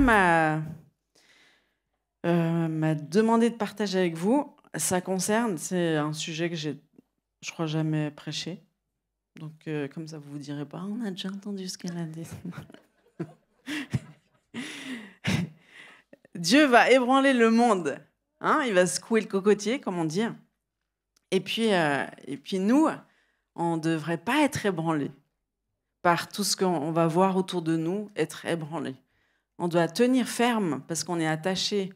m'a demandé de partager avec vous. C'est un sujet que je crois, jamais prêché. Donc, comme ça, vous vous direz pas, on a déjà entendu ce qu'elle a dit. Dieu va ébranler le monde. Hein, il va secouer le cocotier, comme on dit. Et puis nous, on ne devrait pas être ébranlés par tout ce qu'on va voir autour de nous, être ébranlés. On doit tenir ferme parce qu'on est attaché.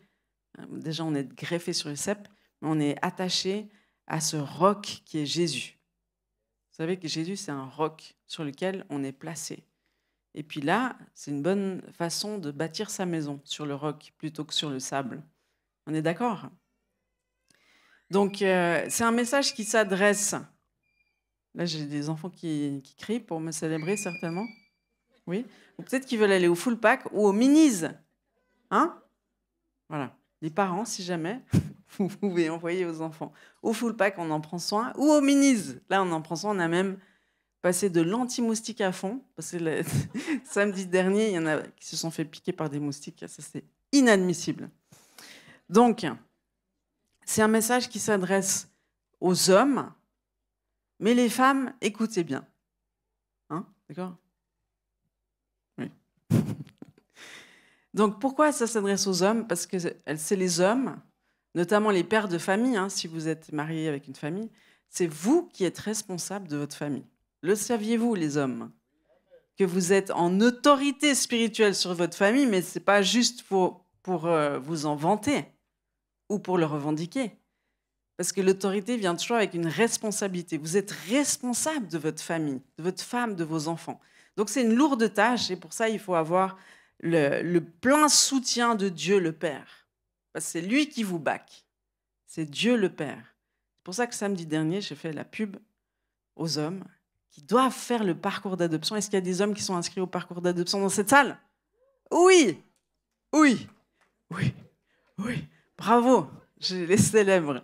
Déjà, on est greffé sur le cep, mais on est attaché à ce roc qui est Jésus. Vous savez que Jésus, c'est un roc sur lequel on est placé. Et puis là, c'est une bonne façon de bâtir sa maison sur le roc plutôt que sur le sable. On est d'accord ? Donc, c'est un message qui s'adresse. Là, j'ai des enfants qui crient pour me célébrer, certainement. Oui. Ou peut-être qu'ils veulent aller au full pack ou au minis. Hein ? Voilà. Les parents, si jamais, vous pouvez envoyer aux enfants. Au full pack, on en prend soin. Ou au minis. Là, on en prend soin. On a même passé de l'anti-moustique à fond. Parce que le samedi dernier, il y en a qui se sont fait piquer par des moustiques. Ça, c'est inadmissible. Donc, c'est un message qui s'adresse aux hommes, mais les femmes, écoutez bien. Hein ? D'accord ? Oui. Donc, pourquoi ça s'adresse aux hommes ? Parce que c'est les hommes, notamment les pères de famille, hein, si vous êtes marié avec une famille, c'est vous qui êtes responsable de votre famille. Le saviez-vous, les hommes ? Que vous êtes en autorité spirituelle sur votre famille, mais ce n'est pas juste pour vous en vanter ou pour le revendiquer. Parce que l'autorité vient toujours avec une responsabilité. Vous êtes responsable de votre famille, de votre femme, de vos enfants. Donc c'est une lourde tâche et pour ça, il faut avoir le plein soutien de Dieu le Père. Parce que c'est lui qui vous back. C'est Dieu le Père. C'est pour ça que samedi dernier, j'ai fait la pub aux hommes qui doivent faire le parcours d'adoption. Est-ce qu'il y a des hommes qui sont inscrits au parcours d'adoption dans cette salle ? Oui, oui, oui, oui. Bravo, je les célèbre.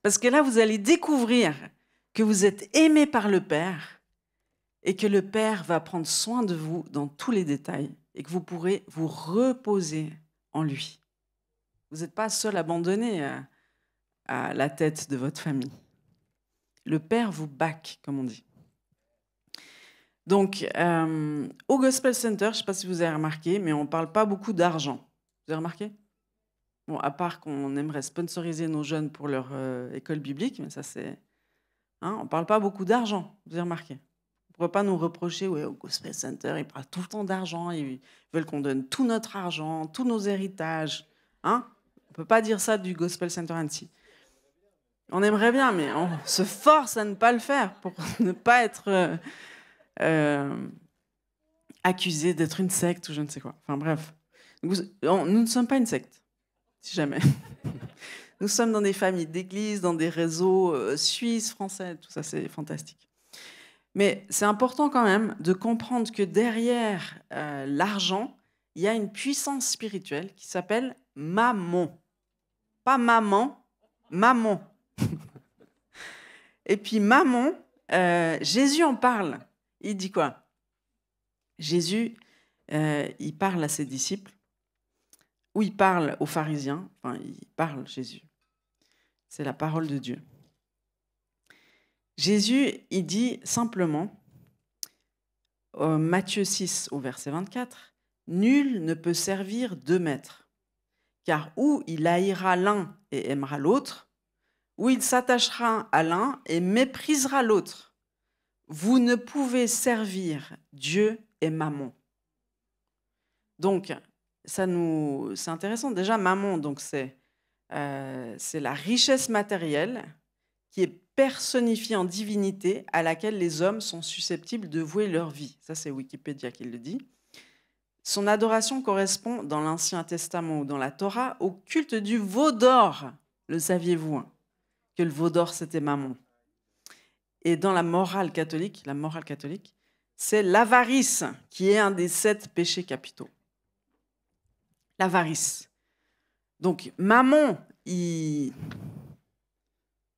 Parce que là, vous allez découvrir que vous êtes aimé par le Père et que le Père va prendre soin de vous dans tous les détails et que vous pourrez vous reposer en lui. Vous n'êtes pas seul abandonné à la tête de votre famille. Le Père vous back, comme on dit. Donc, au Gospel Center, je ne sais pas si vous avez remarqué, mais on ne parle pas beaucoup d'argent. Vous avez remarqué ? Bon, à part qu'on aimerait sponsoriser nos jeunes pour leur école biblique, mais ça c'est... Hein, on ne parle pas beaucoup d'argent, vous avez remarqué. On ne pourrait pas nous reprocher, ouais, au Gospel Center, ils parlent tout le temps d'argent, ils veulent qu'on donne tout notre argent, tous nos héritages. Hein, on ne peut pas dire ça du Gospel Center Annecy. On aimerait bien, mais on se force à ne pas le faire pour ne pas être accusé d'être une secte ou je ne sais quoi. Enfin bref, nous ne sommes pas une secte, si jamais. Nous sommes dans des familles d'églises, dans des réseaux suisses, français, tout ça, c'est fantastique. Mais c'est important quand même de comprendre que derrière l'argent, il y a une puissance spirituelle qui s'appelle Mammon. Pas maman, Mammon. Et puis Mammon, Jésus en parle. Il dit quoi ? Jésus, il parle à ses disciples, ou il parle aux pharisiens, enfin, il parle Jésus. C'est la parole de Dieu. Jésus, il dit simplement, Matthieu 6 au verset 24, « Nul ne peut servir deux maîtres, car ou il haïra l'un et aimera l'autre, ou il s'attachera à l'un et méprisera l'autre. Vous ne pouvez servir Dieu et Mammon. » Donc, c'est intéressant. Déjà, Mammon, donc c'est la richesse matérielle qui est personnifiée en divinité à laquelle les hommes sont susceptibles de vouer leur vie. Ça, c'est Wikipédia qui le dit. Son adoration correspond dans l'Ancien Testament ou dans la Torah au culte du veau d'or. Le saviez-vous, hein, que le veau d'or, c'était Mammon. Et dans la morale catholique, c'est l'avarice qui est un des 7 péchés capitaux. L'avarice. Donc, Mammon,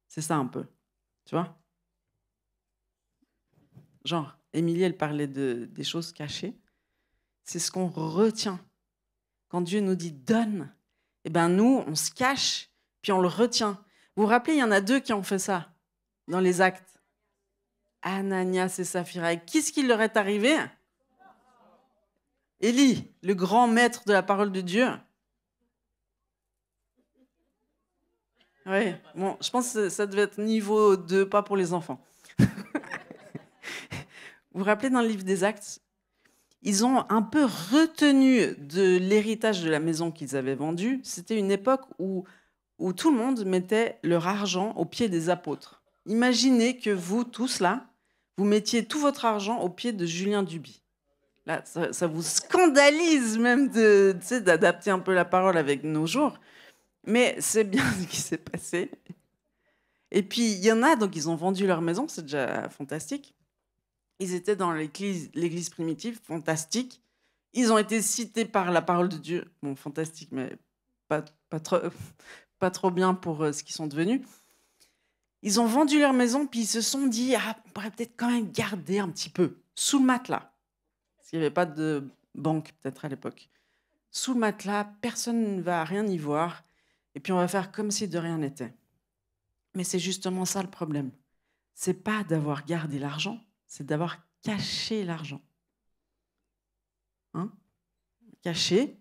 c'est ça un peu, tu vois ? Genre, Émilie, elle parlait des choses cachées. C'est ce qu'on retient. quand Dieu nous dit donne, eh ben nous, on se cache, puis on le retient. Vous vous rappelez, il y en a 2 qui ont fait ça dans les Actes. Ananias et Saphira. Et qu'est-ce qui leur est arrivé? Élie, le grand maître de la parole de Dieu. Oui, bon, je pense que ça devait être niveau 2, pas pour les enfants. Vous vous rappelez, dans le livre des Actes, ils ont un peu retenu de l'héritage de la maison qu'ils avaient vendue. C'était une époque où tout le monde mettait leur argent aux pieds des apôtres. Imaginez que vous, tous là, vous mettiez tout votre argent aux pieds de Julien Duby. Là, ça vous scandalise même d'adapter un peu la parole avec nos jours. Mais c'est bien ce qui s'est passé. Et puis, il y en a, donc ils ont vendu leur maison, c'est déjà fantastique. Ils étaient dans l'église primitive, fantastique. Ils ont été cités par la parole de Dieu. Bon, fantastique, mais pas trop bien pour ce qu'ils sont devenus. Ils ont vendu leur maison, puis ils se sont dit, on pourrait peut-être quand même garder un petit peu, sous le matelas. Parce qu'il n'y avait pas de banque, peut-être, à l'époque. Sous le matelas, personne ne va rien y voir. Et puis, on va faire comme si de rien n'était. Mais c'est justement ça le problème. C'est pas d'avoir gardé l'argent, c'est d'avoir caché l'argent. Hein? Caché.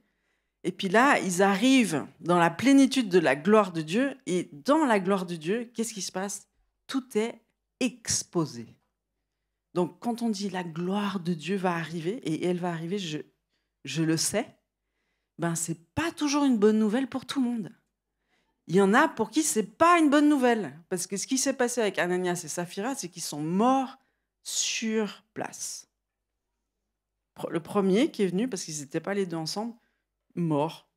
Et puis là, ils arrivent dans la plénitude de la gloire de Dieu. Et dans la gloire de Dieu, qu'est-ce qui se passe? Tout est exposé. Donc, quand on dit la gloire de Dieu va arriver, et elle va arriver, je le sais, ben, ce n'est pas toujours une bonne nouvelle pour tout le monde. Il y en a pour qui ce n'est pas une bonne nouvelle. Parce que ce qui s'est passé avec Ananias et Saphira, c'est qu'ils sont morts sur place. Le premier qui est venu, parce qu'ils n'étaient pas les 2 ensemble, mort,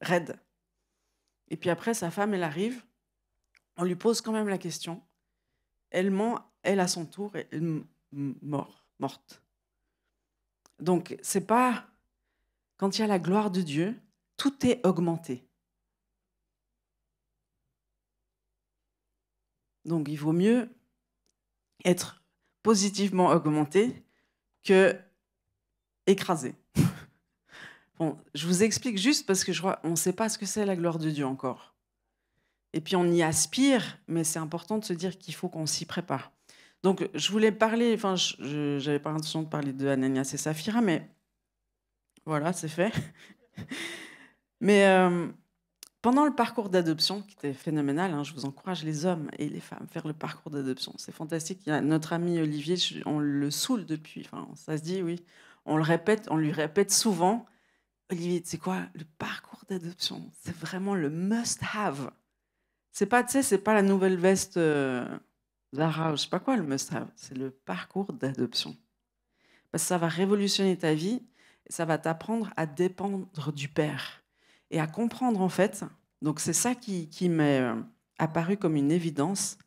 raide. Et puis après, sa femme, elle arrive, on lui pose quand même la question. Elle ment, elle à son tour, elle morte. Donc, c'est pas... Quand il y a la gloire de Dieu, tout est augmenté. Donc, il vaut mieux être positivement augmenté que écrasé. Bon, je vous explique juste parce que je crois on ne sait pas ce que c'est la gloire de Dieu encore. Et puis, on y aspire, mais c'est important de se dire qu'il faut qu'on s'y prépare. Donc, je voulais parler, enfin, je n'avais pas l'intention de parler de Ananias et Saphira, mais voilà, c'est fait. Mais pendant le parcours d'adoption, qui était phénoménal, hein, je vous encourage les hommes et les femmes à faire le parcours d'adoption. C'est fantastique. Il y a notre ami Olivier, on le saoule depuis, enfin, ça se dit, oui. On lui répète souvent, Olivier, tu sais quoi, le parcours d'adoption, c'est vraiment le must-have. C'est pas, tu sais, c'est pas la nouvelle veste Zara, je sais pas quoi, le must-have. C'est le parcours d'adoption. Parce que ça va révolutionner ta vie et ça va t'apprendre à dépendre du Père et à comprendre, en fait. Donc, c'est ça qui m'est apparu comme une évidence.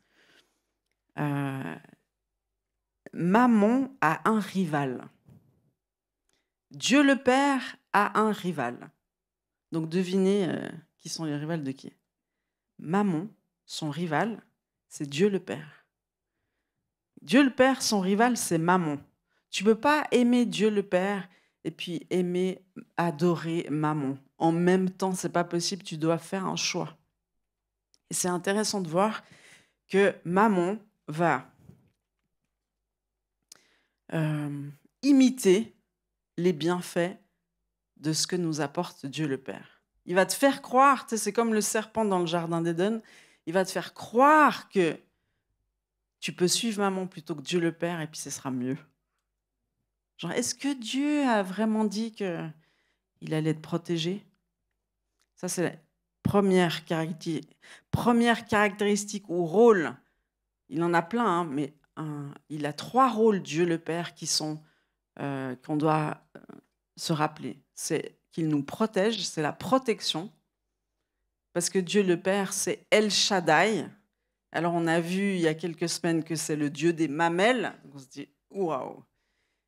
Mammon a un rival. Dieu le Père a un rival. Donc, devinez qui sont les rivales de qui? Mammon, son rival, c'est Dieu le Père. Dieu le Père, son rival, c'est Mammon. Tu ne peux pas aimer Dieu le Père et puis aimer, adorer Mammon. En même temps, ce n'est pas possible, tu dois faire un choix. Et c'est intéressant de voir que Mammon va imiter les bienfaits de ce que nous apporte Dieu le Père. Il va te faire croire, c'est comme le serpent dans le jardin d'Éden, il va te faire croire que tu peux suivre Mammon plutôt que Dieu le Père et puis ce sera mieux. Genre, est-ce que Dieu a vraiment dit qu'il allait te protéger? Ça, c'est la première caractéristique ou rôle. Il en a plein, hein, mais il a 3 rôles, Dieu le Père, qu'on doit se rappeler. C'est qu'il nous protège, c'est la protection. Parce que Dieu le Père, c'est El Shaddai. Alors, on a vu il y a quelques semaines que c'est le Dieu des mamelles. Donc on se dit, waouh!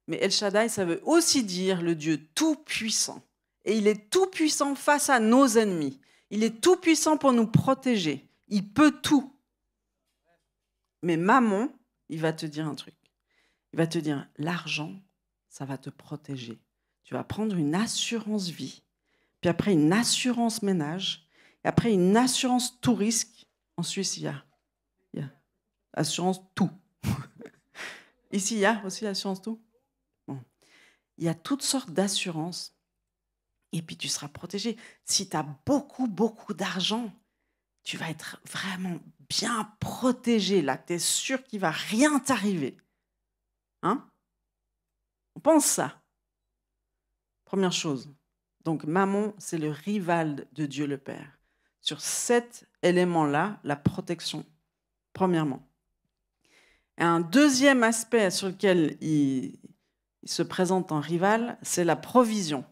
Mais El Shaddai, ça veut aussi dire le Dieu tout-puissant. Et il est tout-puissant face à nos ennemis. Il est tout-puissant pour nous protéger. Il peut tout. Mais Mammon, il va te dire un truc. Il va te dire, l'argent, ça va te protéger. Tu vas prendre une assurance vie. puis après une assurance ménage, et après une assurance tout risque. En Suisse, il y a assurance tout. Ici, il y a aussi assurance tout. Bon. Il y a toutes sortes d'assurances, et puis tu seras protégé. Si tu as beaucoup, beaucoup d'argent, tu vas être vraiment bien protégé. Là, tu es sûr qu'il ne va rien t'arriver. Hein? On pense ça. Première chose. Donc, Mammon, c'est le rival de Dieu le Père. Sur cet élément-là, la protection, premièrement. Et un deuxième aspect sur lequel il se présente en rival, c'est la provision.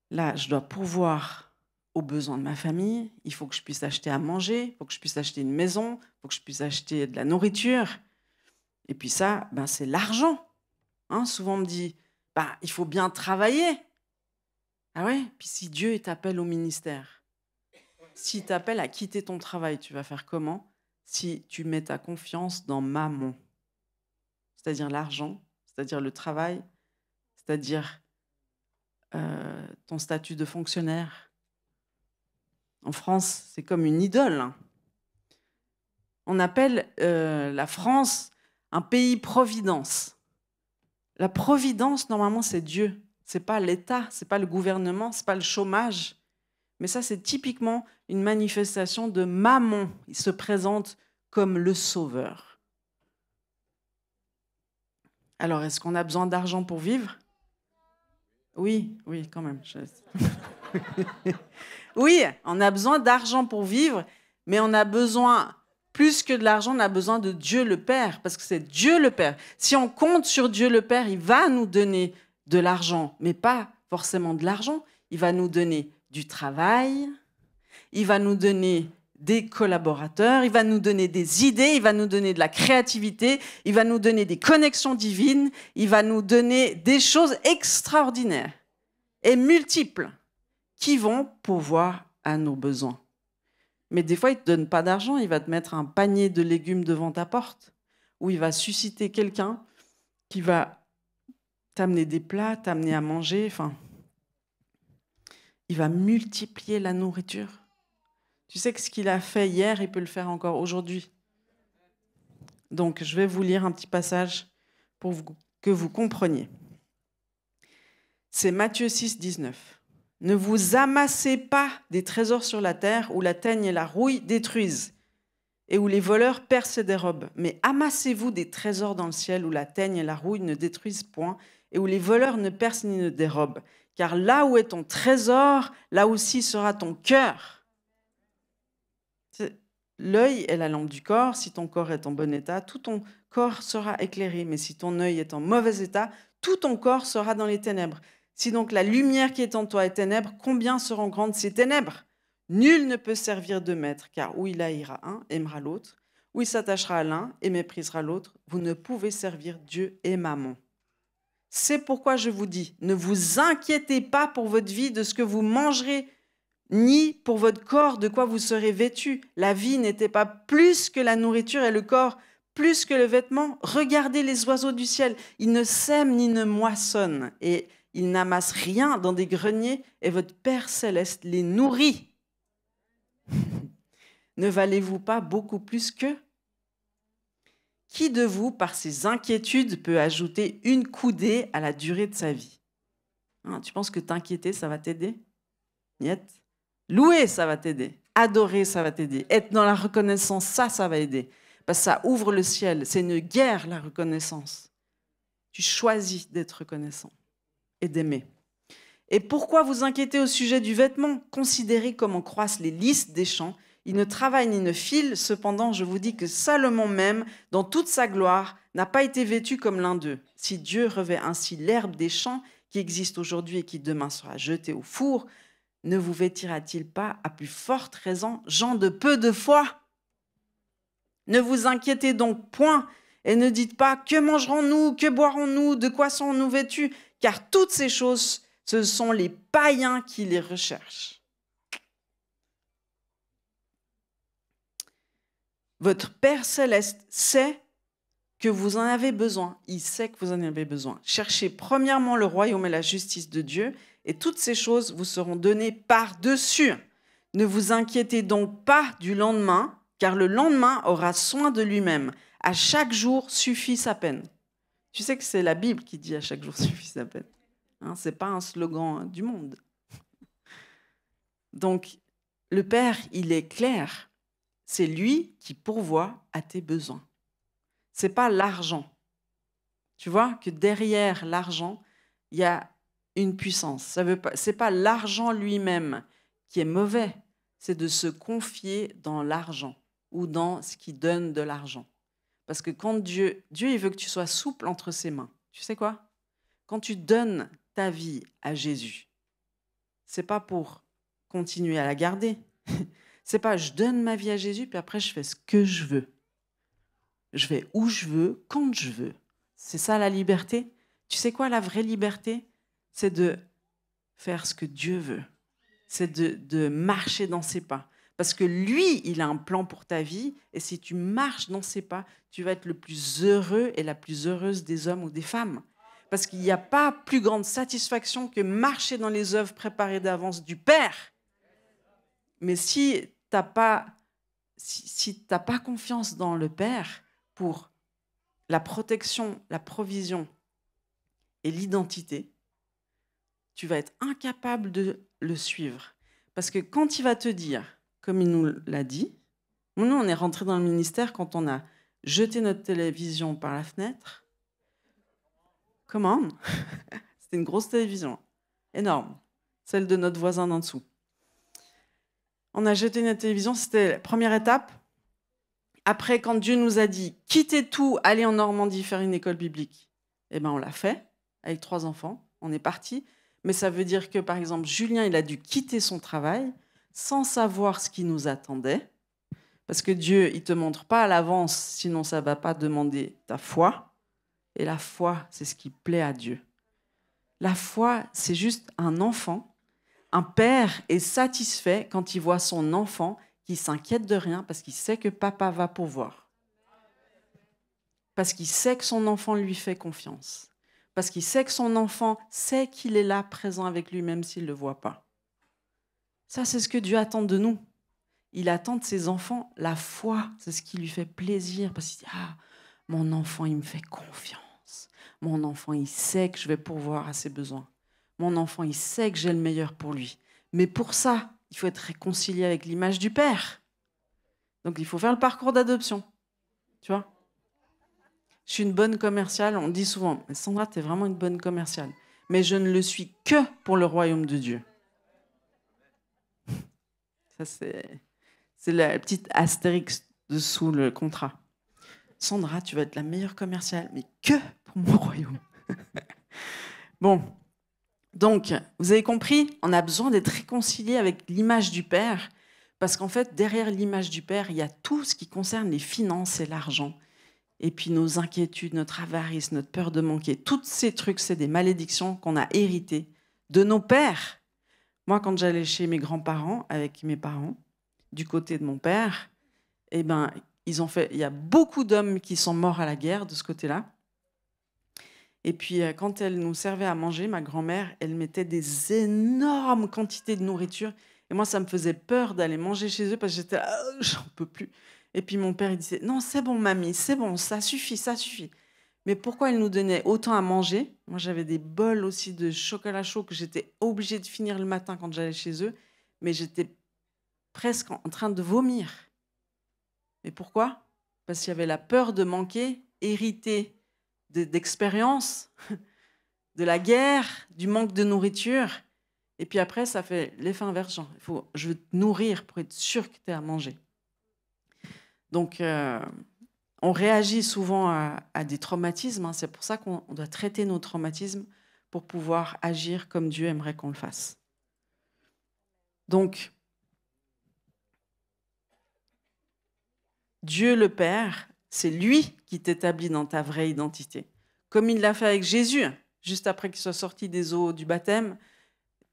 Là, je dois pourvoir aux besoins de ma famille. Il faut que je puisse acheter à manger, il faut que je puisse acheter une maison, il faut que je puisse acheter de la nourriture. Et puis ça, c'est l'argent. Hein, souvent, on me dit, il faut bien travailler. Ah ouais? Puis si Dieu t'appelle au ministère, s'il t'appelle à quitter ton travail, tu vas faire comment? Si tu mets ta confiance dans Mammon, c'est-à-dire l'argent, c'est-à-dire le travail, c'est-à-dire ton statut de fonctionnaire. En France, c'est comme une idole. Hein. On appelle la France un pays-providence. La providence, normalement, c'est Dieu. Ce n'est pas l'État, ce n'est pas le gouvernement, ce n'est pas le chômage. Mais ça, c'est typiquement une manifestation de Mammon. Il se présente comme le sauveur. Alors, est-ce qu'on a besoin d'argent pour vivre? Oui, quand même. Oui, on a besoin d'argent pour vivre, mais on a besoin, plus que de l'argent, on a besoin de Dieu le Père, parce que c'est Dieu le Père. Si on compte sur Dieu le Père, il va nous donner de l'argent, mais pas forcément de l'argent. Il va nous donner du travail, il va nous donner des collaborateurs, il va nous donner des idées, il va nous donner de la créativité, il va nous donner des connexions divines, il va nous donner des choses extraordinaires et multiples qui vont pourvoir à nos besoins. Mais des fois, il ne te donne pas d'argent, il va te mettre un panier de légumes devant ta porte, ou il va susciter quelqu'un qui va t'amener des plats, t'amener à manger, enfin, il va multiplier la nourriture. Tu sais que ce qu'il a fait hier, il peut le faire encore aujourd'hui. Donc, je vais vous lire un petit passage pour que vous compreniez. C'est Matthieu 6, 19. « Ne vous amassez pas des trésors sur la terre où la teigne et la rouille détruisent et où les voleurs percent et dérobent. Mais amassez-vous des trésors dans le ciel où la teigne et la rouille ne détruisent point et où les voleurs ne percent ni ne dérobent. Car là où est ton trésor, là aussi sera ton cœur. » L'œil est la lampe du corps. Si ton corps est en bon état, tout ton corps sera éclairé. Mais si ton œil est en mauvais état, tout ton corps sera dans les ténèbres. Si donc la lumière qui est en toi est ténèbres, combien seront grandes ces ténèbres? Nul ne peut servir de maître, car où il haïra un, aimera l'autre, où il s'attachera à l'un et méprisera l'autre. Vous ne pouvez servir Dieu et Mammon. C'est pourquoi je vous dis, ne vous inquiétez pas pour votre vie de ce que vous mangerez, ni pour votre corps de quoi vous serez vêtus. La vie n'était pas plus que la nourriture et le corps plus que le vêtement. Regardez les oiseaux du ciel, ils ne sèment ni ne moissonnent et ils n'amassent rien dans des greniers et votre Père céleste les nourrit. Ne valez-vous pas beaucoup plus qu'eux? Qui de vous, par ses inquiétudes, peut ajouter une coudée à la durée de sa vie? Hein, tu penses que t'inquiéter, ça va t'aider? Niet. Louer, ça va t'aider. Adorer, ça va t'aider. Être dans la reconnaissance, ça va aider. Parce que ça ouvre le ciel. C'est une guerre, la reconnaissance. Tu choisis d'être reconnaissant et d'aimer. Et pourquoi vous inquiétez au sujet du vêtement? Considérez comment croissent les lys des champs. Ils ne travaillent ni ne filent. Cependant, je vous dis que Salomon même, dans toute sa gloire, n'a pas été vêtu comme l'un d'eux. Si Dieu revêt ainsi l'herbe des champs qui existe aujourd'hui et qui demain sera jetée au four, ne vous vêtira-t-il pas à plus forte raison, gens de peu de foi? Ne vous inquiétez donc point et ne dites pas « Que mangerons-nous? Que boirons-nous? De quoi serons-nous vêtus ?» Car toutes ces choses, ce sont les païens qui les recherchent. Votre Père céleste sait que vous en avez besoin. Il sait que vous en avez besoin. Cherchez premièrement le royaume et la justice de Dieu et toutes ces choses vous seront données par-dessus. Ne vous inquiétez donc pas du lendemain, car le lendemain aura soin de lui-même. À chaque jour suffit sa peine. Tu sais que c'est la Bible qui dit à chaque jour suffit sa peine. Hein, ce n'est pas un slogan du monde. Donc, le Père, il est clair. C'est lui qui pourvoit à tes besoins. Ce n'est pas l'argent. Tu vois que derrière l'argent, il y a une puissance. Ce n'est pas l'argent lui-même qui est mauvais, c'est de se confier dans l'argent ou dans ce qui donne de l'argent. Parce que quand Dieu, il veut que tu sois souple entre ses mains. Tu sais quoi? Quand tu donnes ta vie à Jésus, c'est pas pour continuer à la garder. C'est pas je donne ma vie à Jésus, puis après je fais ce que je veux. Je vais où je veux, quand je veux. C'est ça la liberté. Tu sais quoi, la vraie liberté? C'est de faire ce que Dieu veut. C'est de marcher dans ses pas. Parce que lui, il a un plan pour ta vie, et si tu marches dans ses pas, tu vas être le plus heureux et la plus heureuse des hommes ou des femmes. Parce qu'il n'y a pas plus grande satisfaction que marcher dans les œuvres préparées d'avance du Père. Mais si tu n'as pas, t'as pas confiance dans le Père pour la protection, la provision et l'identité, tu vas être incapable de le suivre. Parce que quand il va te dire, comme il nous l'a dit, nous, on est rentré dans le ministère quand on a jeté notre télévision par la fenêtre. Comment? C'était une grosse télévision, énorme, celle de notre voisin d'en dessous. On a jeté notre télévision, c'était la première étape. Après, quand Dieu nous a dit « quittez tout, allez en Normandie faire une école biblique », eh ben, on l'a fait avec 3 enfants, on est parti. Mais ça veut dire que, par exemple, Julien, il a dû quitter son travail sans savoir ce qui nous attendait. Parce que Dieu, il ne te montre pas à l'avance, sinon ça ne va pas demander ta foi. Et la foi, c'est ce qui plaît à Dieu. La foi, c'est juste un enfant. Un père est satisfait quand il voit son enfant qui s'inquiète de rien parce qu'il sait que papa va pourvoir. Parce qu'il sait que son enfant lui fait confiance. Parce qu'il sait que son enfant sait qu'il est là, présent avec lui, même s'il ne le voit pas. Ça, c'est ce que Dieu attend de nous. Il attend de ses enfants la foi. C'est ce qui lui fait plaisir. Parce qu'il dit, ah, mon enfant, il me fait confiance. Mon enfant, il sait que je vais pourvoir à ses besoins. Mon enfant, il sait que j'ai le meilleur pour lui. Mais pour ça, il faut être réconcilié avec l'image du Père. Donc, il faut faire le parcours d'adoption. Tu vois ? Je suis une bonne commerciale. On dit souvent, Sandra, tu es vraiment une bonne commerciale. Mais je ne le suis que pour le royaume de Dieu. Ça, c'est la petite astérix dessous le contrat. Sandra, tu vas être la meilleure commerciale, mais que pour mon royaume. Bon, donc, vous avez compris, on a besoin d'être réconcilié avec l'image du Père, parce qu'en fait, derrière l'image du Père, il y a tout ce qui concerne les finances et l'argent. Et puis nos inquiétudes, notre avarice, notre peur de manquer. Tous ces trucs, c'est des malédictions qu'on a héritées de nos pères. Moi, quand j'allais chez mes grands-parents, avec mes parents, du côté de mon père, eh ben, il y a beaucoup d'hommes qui sont morts à la guerre de ce côté-là. Et puis, quand elle nous servait à manger, ma grand-mère, elle mettait des énormes quantités de nourriture. Et moi, ça me faisait peur d'aller manger chez eux parce que j'étais là, j'en peux plus. Et puis mon père, il disait, non, c'est bon, mamie, c'est bon, ça suffit, ça suffit. Mais pourquoi il nous donnait autant à manger? Moi, j'avais des bols aussi de chocolat chaud que j'étais obligée de finir le matin quand j'allais chez eux. Mais j'étais presque en train de vomir. Et pourquoi? Parce qu'il y avait la peur de manquer, héritée d'expérience, de la guerre, du manque de nourriture. Et puis après, ça fait l'effet inverse. Je veux te nourrir pour être sûr que tu es à manger. Donc, on réagit souvent à des traumatismes. Hein. C'est pour ça qu'on doit traiter nos traumatismes pour pouvoir agir comme Dieu aimerait qu'on le fasse. Donc, Dieu le Père, c'est lui qui t'établit dans ta vraie identité. Comme il l'a fait avec Jésus, juste après qu'il soit sorti des eaux du baptême,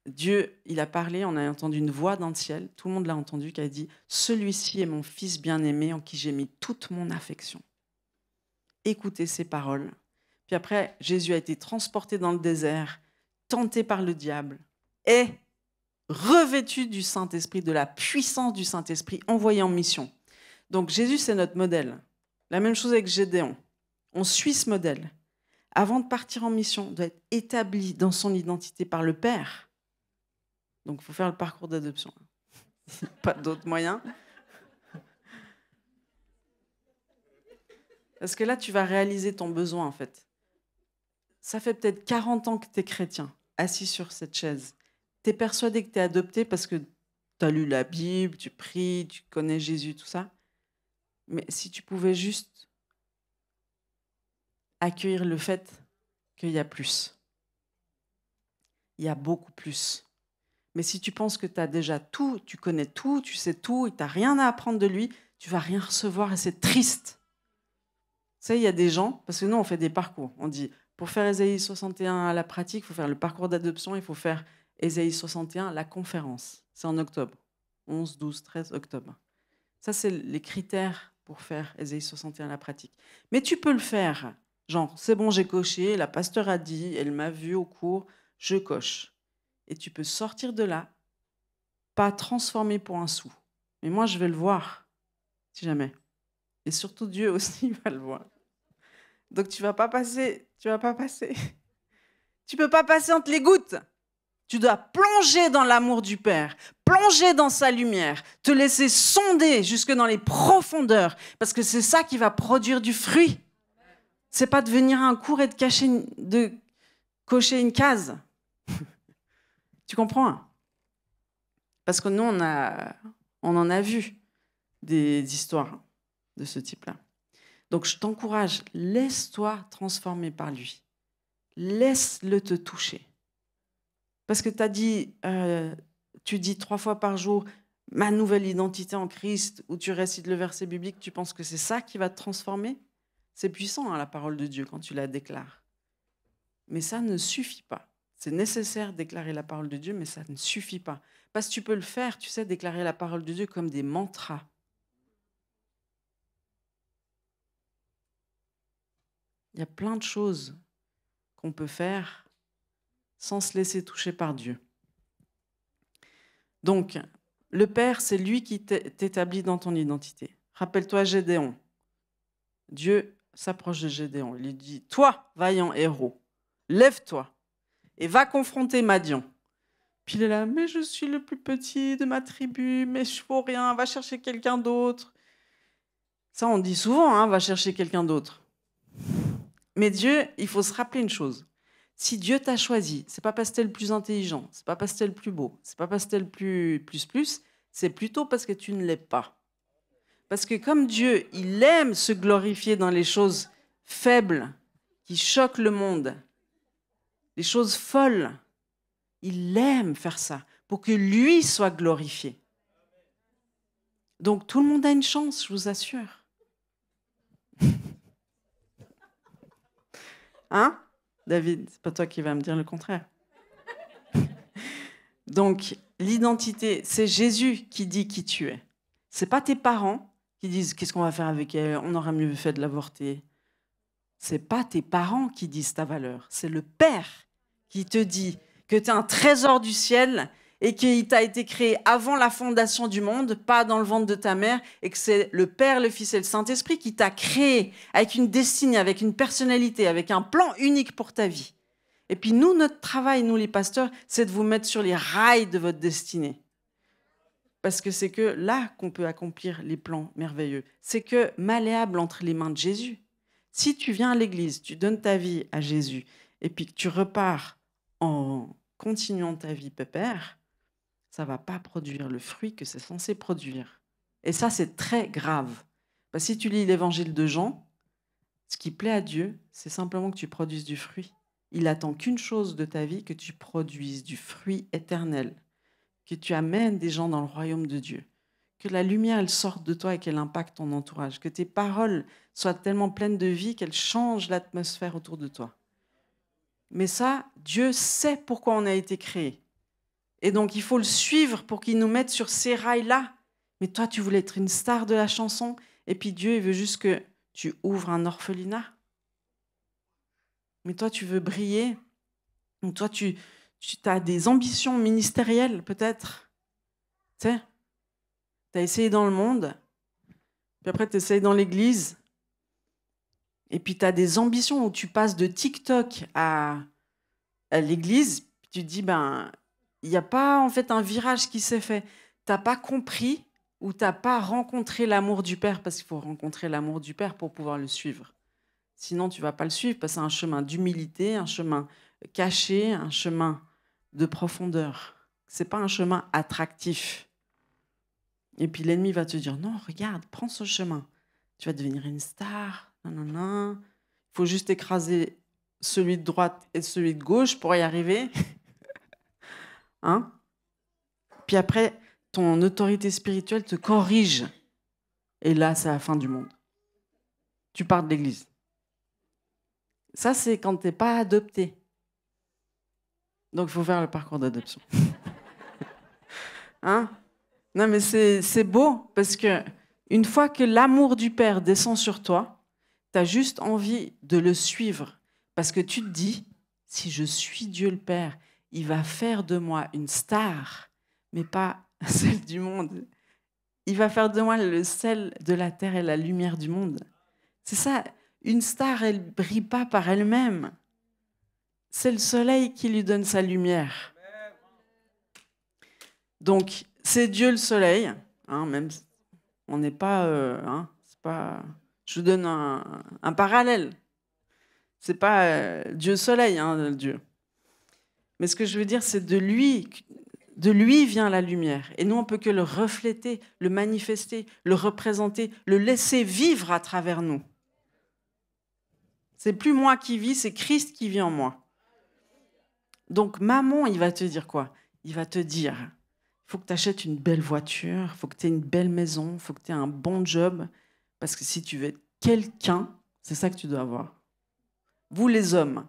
Dieu, il a parlé, on a entendu une voix dans le ciel, tout le monde l'a entendu, qui a dit « Celui-ci est mon fils bien-aimé en qui j'ai mis toute mon affection. » Écoutez ces paroles. Puis après, Jésus a été transporté dans le désert, tenté par le diable. est revêtu du Saint-Esprit, de la puissance du Saint-Esprit, envoyé en mission. Donc Jésus, c'est notre modèle. La même chose avec Gédéon. On suit ce modèle. Avant de partir en mission, on doit être établi dans son identité par le Père. Donc il faut faire le parcours d'adoption. Pas d'autre moyen. Parce que là, tu vas réaliser ton besoin, en fait. Ça fait peut-être 40 ans que tu es chrétien, assis sur cette chaise. Tu es persuadé que tu es adopté parce que tu as lu la Bible, tu pries, tu connais Jésus, tout ça. Mais si tu pouvais juste accueillir le fait qu'il y a plus. Il y a beaucoup plus. Mais si tu penses que tu as déjà tout, tu connais tout, tu sais tout, et tu n'as rien à apprendre de lui, tu ne vas rien recevoir et c'est triste. Tu sais, il y a des gens, parce que nous, on fait des parcours. On dit, pour faire Ésaïe 61 à la pratique, il faut faire le parcours d'adoption, il faut faire Ésaïe 61 la conférence. C'est en octobre. 11, 12, 13 octobre. Ça, c'est les critères pour faire Ésaïe 61 à la pratique. Mais tu peux le faire. Genre, c'est bon, j'ai coché, la pasteur a dit, elle m'a vu au cours, je coche. Et tu peux sortir de là, pas transformé pour un sou. Mais moi, je vais le voir, si jamais. Et surtout, Dieu aussi va le voir. Donc, tu vas pas passer. Tu peux pas passer entre les gouttes. Tu dois plonger dans l'amour du Père, plonger dans sa lumière, te laisser sonder jusque dans les profondeurs, parce que c'est ça qui va produire du fruit. C'est pas de venir à un cours et de cocher une case. Tu comprends? Parce que nous, on en a vu des histoires de ce type-là. Donc, je t'encourage, laisse-toi transformer par lui. Laisse-le te toucher. Parce que tu dis 3 fois par jour ma nouvelle identité en Christ, ou tu récites le verset biblique, tu penses que c'est ça qui va te transformer? C'est puissant, hein, la parole de Dieu, quand tu la déclares. Mais ça ne suffit pas. C'est nécessaire de déclarer la parole de Dieu, mais ça ne suffit pas. Parce que tu peux le faire, tu sais, déclarer la parole de Dieu comme des mantras. Il y a plein de choses qu'on peut faire sans se laisser toucher par Dieu. Donc, le Père, c'est lui qui t'établit dans ton identité. Rappelle-toi Gédéon. Dieu s'approche de Gédéon. Il lui dit, toi, vaillant héros, lève-toi et va confronter Madian. Puis il est là, mais je suis le plus petit de ma tribu, mais je ne vaux rien, va chercher quelqu'un d'autre. Ça, on dit souvent, hein, va chercher quelqu'un d'autre. Mais Dieu, il faut se rappeler une chose. Si Dieu t'a choisi, c'est pas parce que t'es le plus intelligent, c'est pas parce que t'es le plus beau, c'est pas parce que t'es le plus, c'est plutôt parce que tu ne l'es pas. Parce que comme Dieu, il aime se glorifier dans les choses faibles, qui choquent le monde, les choses folles, il aime faire ça pour que lui soit glorifié. Donc tout le monde a une chance, je vous assure. Hein, David, c'est pas toi qui vas me dire le contraire. Donc, l'identité, c'est Jésus qui dit qui tu es. C'est pas tes parents qui disent qu'est-ce qu'on va faire avec elle, on aurait mieux fait de l'avorter. C'est pas tes parents qui disent ta valeur, c'est le Père qui te dit que tu es un trésor du ciel et qu'il t'a été créé avant la fondation du monde, pas dans le ventre de ta mère, et que c'est le Père, le Fils et le Saint-Esprit qui t'a créé avec une destinée, avec une personnalité, avec un plan unique pour ta vie. Et puis nous, notre travail, nous les pasteurs, c'est de vous mettre sur les rails de votre destinée. Parce que c'est que là qu'on peut accomplir les plans merveilleux. C'est que malléable entre les mains de Jésus. Si tu viens à l'église, tu donnes ta vie à Jésus, et puis que tu repars en continuant ta vie pépère, ça ne va pas produire le fruit que c'est censé produire. Et ça, c'est très grave. Parce que si tu lis l'évangile de Jean, ce qui plaît à Dieu, c'est simplement que tu produises du fruit. Il attend qu'une chose de ta vie, que tu produises du fruit éternel, que tu amènes des gens dans le royaume de Dieu, que la lumière elle sorte de toi et qu'elle impacte ton entourage, que tes paroles soient tellement pleines de vie qu'elles changent l'atmosphère autour de toi. Mais ça, Dieu sait pourquoi on a été créé. Et donc, il faut le suivre pour qu'il nous mette sur ces rails-là. Mais toi, tu voulais être une star de la chanson, et puis Dieu, il veut juste que tu ouvres un orphelinat. Mais toi, tu veux briller. Donc toi, tu Tu as des ambitions ministérielles, peut-être. Tu sais, tu as essayé dans le monde, puis après, tu essayes dans l'église, et puis tu as des ambitions où tu passes de TikTok à l'église, puis tu te dis, ben, il n'y a pas en fait un virage qui s'est fait. Tu n'as pas compris ou tu n'as pas rencontré l'amour du Père, parce qu'il faut rencontrer l'amour du Père pour pouvoir le suivre. Sinon, tu ne vas pas le suivre, parce que c'est un chemin d'humilité, un chemin caché, un chemin de profondeur. Ce n'est pas un chemin attractif. Et puis l'ennemi va te dire, non, regarde, prends ce chemin. Tu vas devenir une star. Il faut juste écraser celui de droite et celui de gauche pour y arriver. Hein? Puis après, ton autorité spirituelle te corrige. Et là, c'est la fin du monde. Tu pars de l'église. Ça, c'est quand tu n'es pas adopté. Donc, il faut faire le parcours d'adoption. Hein? Non, mais c'est beau, parce que une fois que l'amour du Père descend sur toi, tu as juste envie de le suivre. Parce que tu te dis, si je suis Dieu le Père, il va faire de moi une star, mais pas celle du monde. Il va faire de moi le sel de la terre et la lumière du monde. C'est ça, une star, elle ne brille pas par elle-même. C'est le soleil qui lui donne sa lumière. Donc, c'est Dieu le soleil, hein, même si on n'est pas, c'est pas... Je vous donne un parallèle. C'est pas Dieu soleil, hein, Dieu. Mais ce que je veux dire, c'est de lui vient la lumière. Et nous, on peut que le refléter, le manifester, le représenter, le laisser vivre à travers nous. C'est plus moi qui vis, c'est Christ qui vit en moi. Donc, maman, il va te dire quoi? Il va te dire, il faut que tu achètes une belle voiture, il faut que tu aies une belle maison, il faut que tu aies un bon job. Parce que si tu veux être quelqu'un, c'est ça que tu dois avoir. Vous, les hommes,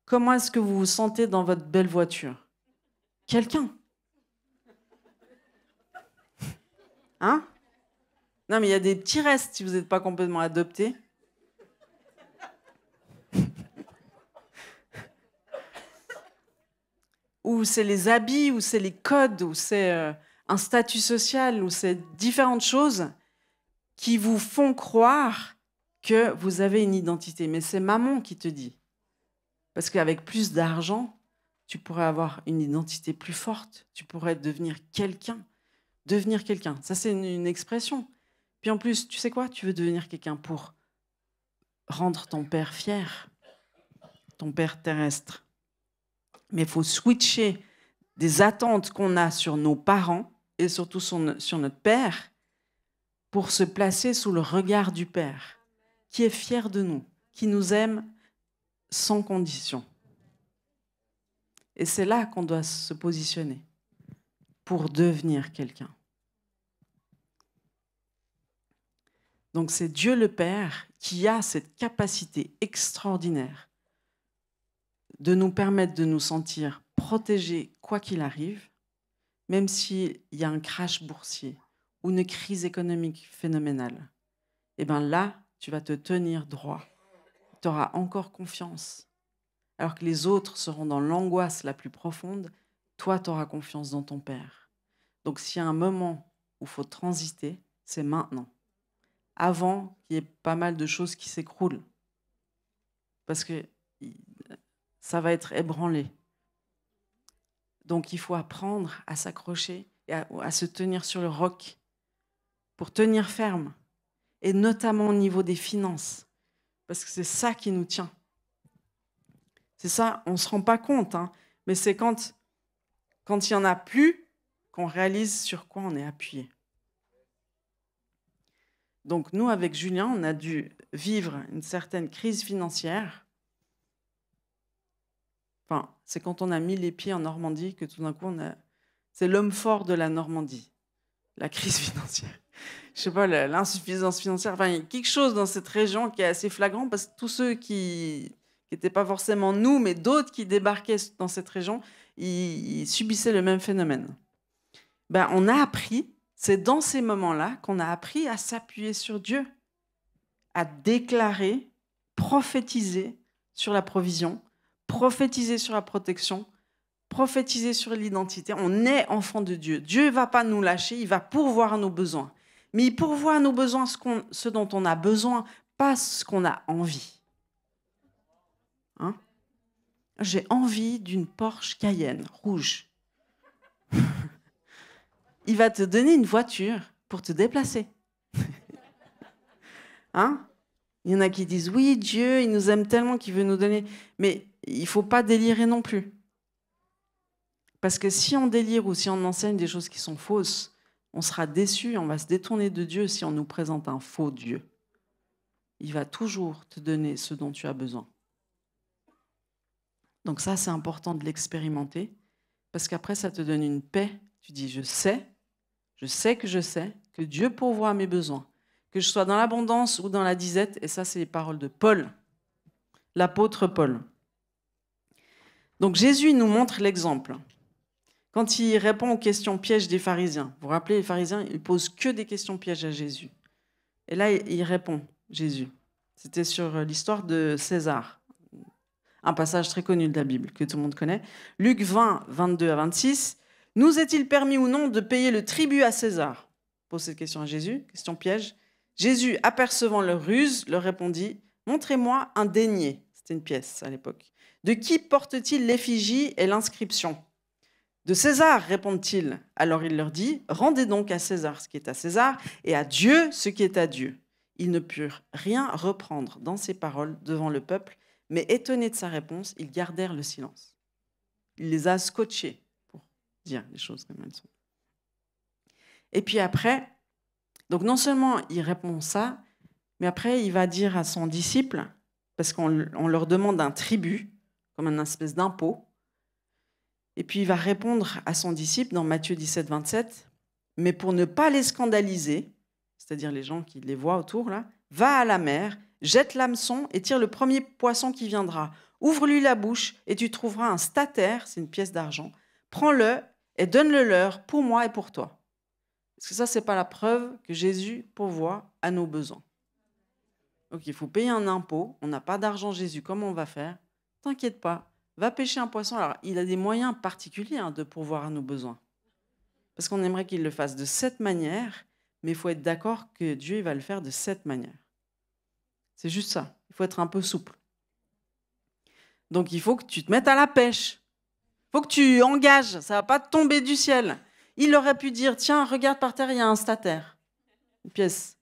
comment est-ce que vous vous sentez dans votre belle voiture? Quelqu'un. Hein? Non, mais il y a des petits restes si vous n'êtes pas complètement adopté. Ou c'est les habits, ou c'est les codes, ou c'est un statut social, ou c'est différentes choses qui vous font croire que vous avez une identité. Mais c'est maman qui te dit. Parce qu'avec plus d'argent, tu pourrais avoir une identité plus forte. Tu pourrais devenir quelqu'un. Devenir quelqu'un. Ça, c'est une expression. Puis en plus, tu sais quoi? Tu veux devenir quelqu'un pour rendre ton père fier, ton père terrestre. Mais il faut switcher des attentes qu'on a sur nos parents et surtout sur notre père pour se placer sous le regard du Père, qui est fier de nous, qui nous aime sans condition. Et c'est là qu'on doit se positionner pour devenir quelqu'un. Donc c'est Dieu le Père qui a cette capacité extraordinaire de nous permettre de nous sentir protégés quoi qu'il arrive, même s'il y a un crash boursier ou une crise économique phénoménale. Et bien là, tu vas te tenir droit. Tu auras encore confiance. Alors que les autres seront dans l'angoisse la plus profonde, toi, tu auras confiance dans ton Père. Donc s'il y a un moment où il faut transiter, c'est maintenant. Avant qu'il y ait pas mal de choses qui s'écroulent. Parce que ça va être ébranlé. Donc il faut apprendre à s'accrocher et à se tenir sur le roc pour tenir ferme. Et notamment au niveau des finances. Parce que c'est ça qui nous tient. C'est ça, on ne se rend pas compte, hein, mais c'est quand il n'y en a plus qu'on réalise sur quoi on est appuyé. Donc nous, avec Julien, on a dû vivre une certaine crise financière. Enfin, c'est quand on a mis les pieds en Normandie que tout d'un coup, c'est l'homme fort de la Normandie, la crise financière. Je sais pas, l'insuffisance financière. Enfin, il y a quelque chose dans cette région qui est assez flagrant parce que tous ceux qui n'étaient pas forcément nous, mais d'autres qui débarquaient dans cette région, ils subissaient le même phénomène. Ben, on a appris, c'est dans ces moments-là qu'on a appris à s'appuyer sur Dieu, à déclarer, prophétiser sur la provision, prophétiser sur la protection, prophétiser sur l'identité. On est enfant de Dieu. Dieu ne va pas nous lâcher, il va pourvoir à nos besoins. Mais il pourvoit à nos besoins ce dont on a besoin, pas ce qu'on a envie. Hein? J'ai envie d'une Porsche Cayenne rouge. Il va te donner une voiture pour te déplacer. Hein? Il y en a qui disent, oui, Dieu, il nous aime tellement qu'il veut nous donner. Mais il ne faut pas délirer non plus. Parce que si on délire ou si on enseigne des choses qui sont fausses, on sera déçu, on va se détourner de Dieu si on nous présente un faux Dieu. Il va toujours te donner ce dont tu as besoin. Donc ça, c'est important de l'expérimenter, parce qu'après, ça te donne une paix. Tu dis, je sais que Dieu pourvoit à mes besoins, que je sois dans l'abondance ou dans la disette, et ça, c'est les paroles de Paul, l'apôtre Paul. Donc Jésus nous montre l'exemple. Quand il répond aux questions pièges des pharisiens, vous vous rappelez, les pharisiens, ils posent que des questions pièges à Jésus. Et là, il répond, Jésus. C'était sur l'histoire de César, un passage très connu de la Bible, que tout le monde connaît. Luc 20, 22 à 26. « Nous est-il permis ou non de payer le tribut à César ?» Pose cette question à Jésus, question piège. Jésus, apercevant leur ruse, leur répondit, « Montrez-moi un denier. » C'était une pièce à l'époque. « De qui porte-t-il l'effigie et l'inscription ?» De César, répondent-ils. Alors il leur dit, rendez donc à César ce qui est à César et à Dieu ce qui est à Dieu. Ils ne purent rien reprendre dans ses paroles devant le peuple, mais étonnés de sa réponse, ils gardèrent le silence. Il les a scotchés pour dire les choses comme elles sont. Et puis après, donc non seulement il répond ça, mais après il va dire à son disciple, parce qu'on leur demande un tribut, comme un espèce d'impôt, et puis il va répondre à son disciple dans Matthieu 17, 27, mais pour ne pas les scandaliser, c'est-à-dire les gens qui les voient autour, là, va à la mer, jette l'hameçon et tire le premier poisson qui viendra. Ouvre-lui la bouche et tu trouveras un statère, c'est une pièce d'argent. Prends-le et donne-le leur pour moi et pour toi. Parce que ça, ce n'est pas la preuve que Jésus pourvoit à nos besoins. Donc il faut payer un impôt, on n'a pas d'argent Jésus, comment on va faire? T'inquiète pas. Va pêcher un poisson. Alors, il a des moyens particuliers de pourvoir à nos besoins. Parce qu'on aimerait qu'il le fasse de cette manière, mais il faut être d'accord que Dieu va le faire de cette manière. C'est juste ça. Il faut être un peu souple. Donc, il faut que tu te mettes à la pêche. Il faut que tu engages. Ça ne va pas te tomber du ciel. Il aurait pu dire, tiens, regarde par terre, il y a un statère. Une pièce.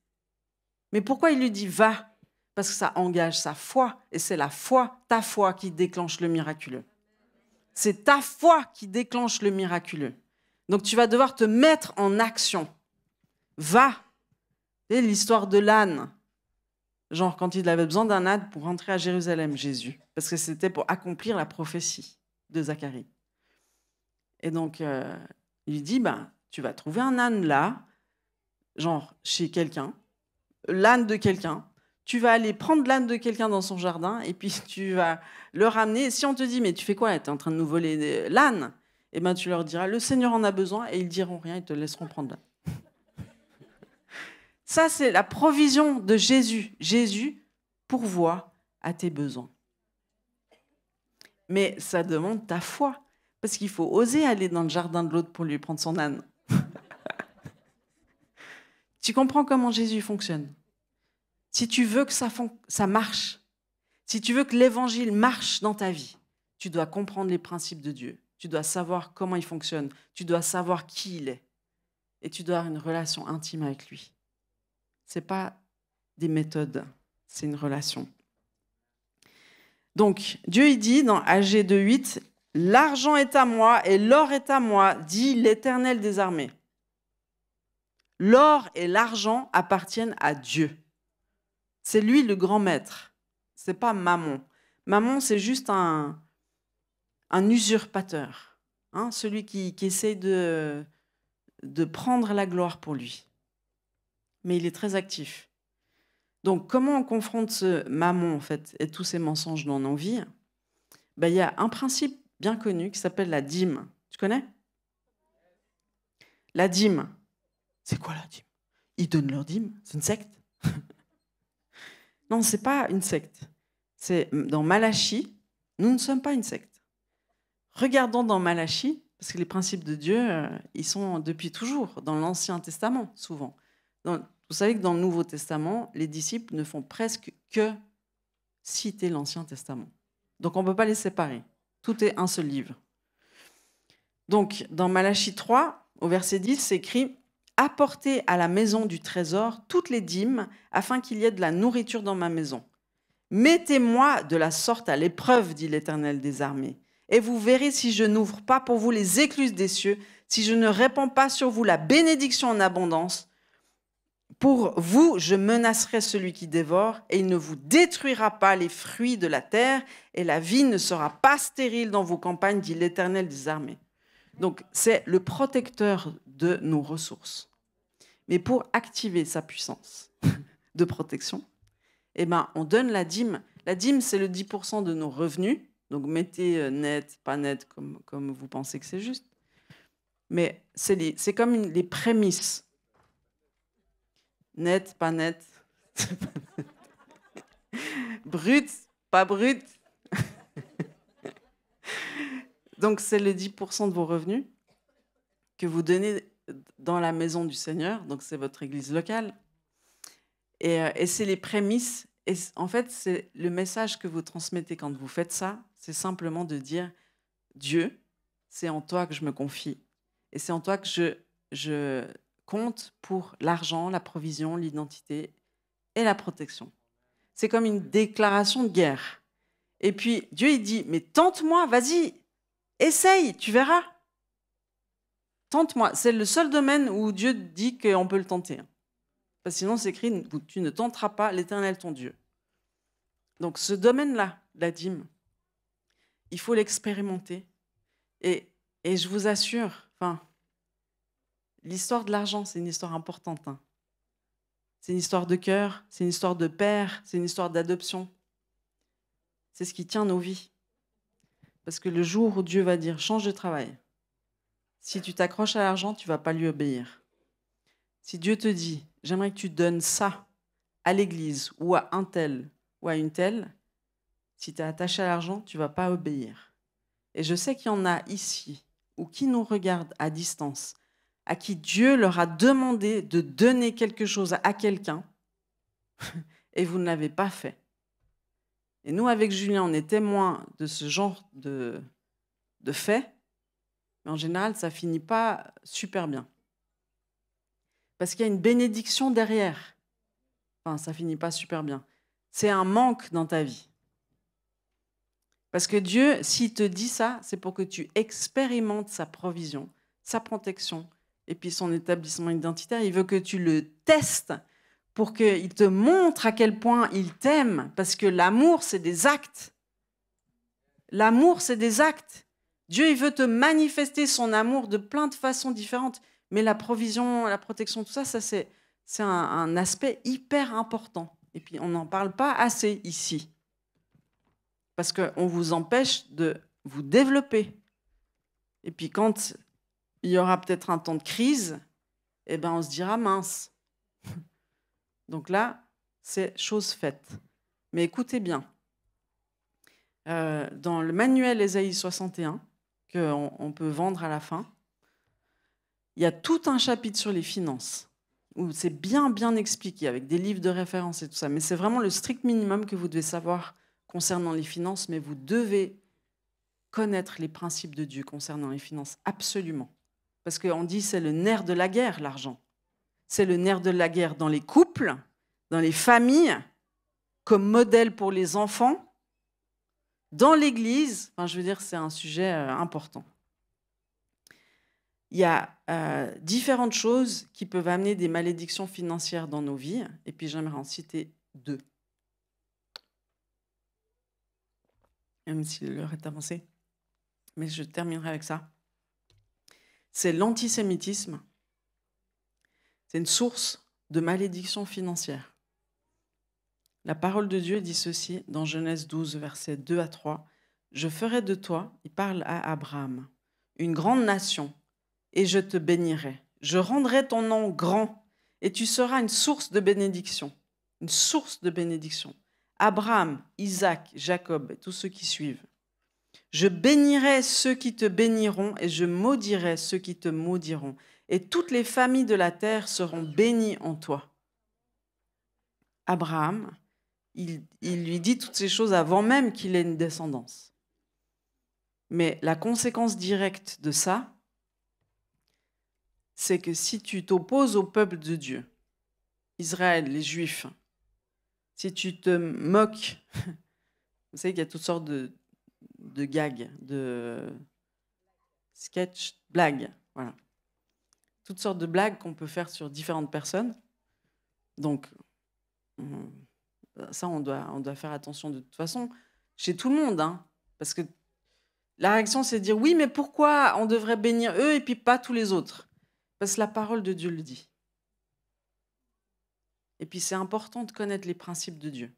Mais pourquoi il lui dit, va ? Parce que ça engage sa foi, et c'est la foi, ta foi, qui déclenche le miraculeux. C'est ta foi qui déclenche le miraculeux. Donc tu vas devoir te mettre en action. Va. C'est l'histoire de l'âne. Genre quand il avait besoin d'un âne pour rentrer à Jérusalem, Jésus. Parce que c'était pour accomplir la prophétie de Zacharie. Et donc il lui dit, tu vas trouver un âne là, genre chez quelqu'un, l'âne de quelqu'un. Tu vas aller prendre l'âne de quelqu'un dans son jardin et puis tu vas le ramener. Et si on te dit, mais tu fais quoi? Tu es en train de nous voler l'âne? Eh bien, tu leur diras, le Seigneur en a besoin, et ils diront rien, ils te laisseront prendre l'âne. Ça, c'est la provision de Jésus. Jésus pourvoit à tes besoins. Mais ça demande ta foi, parce qu'il faut oser aller dans le jardin de l'autre pour lui prendre son âne. Tu comprends comment Jésus fonctionne? Si tu veux que ça marche, si tu veux que l'évangile marche dans ta vie, tu dois comprendre les principes de Dieu. Tu dois savoir comment il fonctionne. Tu dois savoir qui il est. Et tu dois avoir une relation intime avec lui. Ce n'est pas des méthodes, c'est une relation. Donc, Dieu il dit dans Agé 2.8, « L'argent est à moi et l'or est à moi, dit l'Éternel des armées. » L'or et l'argent appartiennent à Dieu. C'est lui le grand maître. Ce n'est pas Mammon. Mammon, c'est juste un usurpateur. Celui qui essaie de prendre la gloire pour lui. Mais il est très actif. Donc, comment on confronte ce Mammon, en fait, et tous ces mensonges dans nos vies? Il y a un principe bien connu qui s'appelle la dîme. Tu connais? La dîme. C'est quoi la dîme? Ils donnent leur dîme? C'est une secte? Non, ce n'est pas une secte. C'est dans Malachie, nous ne sommes pas une secte. regardons dans Malachie, parce que les principes de Dieu, ils sont depuis toujours, dans l'Ancien Testament, souvent. Vous savez que dans le Nouveau Testament, les disciples ne font presque que citer l'Ancien Testament. Donc on ne peut pas les séparer. Tout est un seul livre. Donc dans Malachie 3, au verset 10, c'est écrit « Apportez à la maison du trésor toutes les dîmes, afin qu'il y ait de la nourriture dans ma maison. Mettez-moi de la sorte à l'épreuve, dit l'Éternel des armées. Et vous verrez si je n'ouvre pas pour vous les écluses des cieux, si je ne répands pas sur vous la bénédiction en abondance. Pour vous, je menacerai celui qui dévore, et il ne vous détruira pas les fruits de la terre, et la vie ne sera pas stérile dans vos campagnes, dit l'Éternel des armées. » Donc, c'est le protecteur de nos ressources. Mais pour activer sa puissance de protection, eh ben, on donne la dîme. La dîme, c'est le 10% de nos revenus. Donc, mettez net, pas net, comme vous pensez que c'est juste. Mais c'est comme les prémices. Net, pas net. Brut, pas brut. Donc, c'est le 10% de vos revenus que vous donnez dans la maison du Seigneur. Donc, c'est votre église locale. Et c'est les prémices. Et en fait, c'est le message que vous transmettez quand vous faites ça. C'est simplement de dire, Dieu, c'est en toi que je me confie. Et c'est en toi que je compte pour l'argent, la provision, l'identité et la protection. C'est comme une déclaration de guerre. Et puis, Dieu, il dit, mais tente-moi, vas-y, essaye, tu verras. Tente-moi. C'est le seul domaine où Dieu dit qu'on peut le tenter. Parce que sinon, c'est écrit, tu ne tenteras pas l'Éternel ton Dieu. Donc, ce domaine-là, la dîme, il faut l'expérimenter. Et je vous assure, l'histoire de l'argent, c'est une histoire importante. C'est une histoire de cœur, c'est une histoire de père, c'est une histoire d'adoption. C'est ce qui tient nos vies. Parce que le jour où Dieu va dire « change de travail », si tu t'accroches à l'argent, tu ne vas pas lui obéir. Si Dieu te dit « j'aimerais que tu donnes ça à l'église ou à un tel ou à une telle », si tu es attaché à l'argent, tu ne vas pas obéir. Et je sais qu'il y en a ici ou qui nous regardent à distance, à qui Dieu leur a demandé de donner quelque chose à quelqu'un et vous ne l'avez pas fait. Et nous, avec Julien, on est témoins de ce genre de fait, mais en général, ça ne finit pas super bien. Parce qu'il y a une bénédiction derrière. Ça ne finit pas super bien. C'est un manque dans ta vie. Parce que Dieu, s'il te dit ça, c'est pour que tu expérimentes sa provision, sa protection, et puis son établissement identitaire. Il veut que tu le testes pour qu'il te montre à quel point il t'aime. Parce que l'amour, c'est des actes. L'amour, c'est des actes. Dieu, il veut te manifester son amour de plein de façons différentes. Mais la provision, la protection, tout ça, c'est un aspect hyper important. Et puis, on n'en parle pas assez ici. Parce qu'on vous empêche de vous développer. Et puis, quand il y aura peut-être un temps de crise, eh ben, on se dira mince. Donc là, c'est chose faite. Mais écoutez bien. Dans le manuel Ésaïe 61, qu'on peut vendre à la fin, il y a tout un chapitre sur les finances, où c'est bien expliqué, avec des livres de référence et tout ça. Mais c'est vraiment le strict minimum que vous devez savoir concernant les finances, mais vous devez connaître les principes de Dieu concernant les finances, absolument. Parce qu'on dit que c'est le nerf de la guerre, l'argent. C'est le nerf de la guerre dans les couples, dans les familles, comme modèle pour les enfants, dans l'Église. Je veux dire, c'est un sujet important. Il y a différentes choses qui peuvent amener des malédictions financières dans nos vies. Et puis, j'aimerais en citer 2. Même si l'heure est avancée. Mais je terminerai avec ça. C'est l'antisémitisme. C'est une source de malédiction financière. La parole de Dieu dit ceci dans Genèse 12, versets 2 à 3. « Je ferai de toi, il parle à Abraham, une grande nation, et je te bénirai. Je rendrai ton nom grand, et tu seras une source de bénédiction. » Une source de bénédiction. Abraham, Isaac, Jacob, et tous ceux qui suivent. « Je bénirai ceux qui te béniront et je maudirai ceux qui te maudiront. Et toutes les familles de la terre seront bénies en toi. Abraham, il lui dit toutes ces choses avant même qu'il ait une descendance. Mais la conséquence directe de ça, c'est que si tu t'opposes au peuple de Dieu, Israël, les Juifs, si tu te moques, vous savez qu'il y a toutes sortes de gags, de sketchs, blagues, voilà. Toutes sortes de blagues qu'on peut faire sur différentes personnes. Donc, ça, on doit faire attention de toute façon, chez tout le monde, hein, parce que la réaction, c'est de dire, oui, mais pourquoi on devrait bénir eux et puis pas tous les autres? Parce que la parole de Dieu le dit. Et puis, c'est important de connaître les principes de Dieu.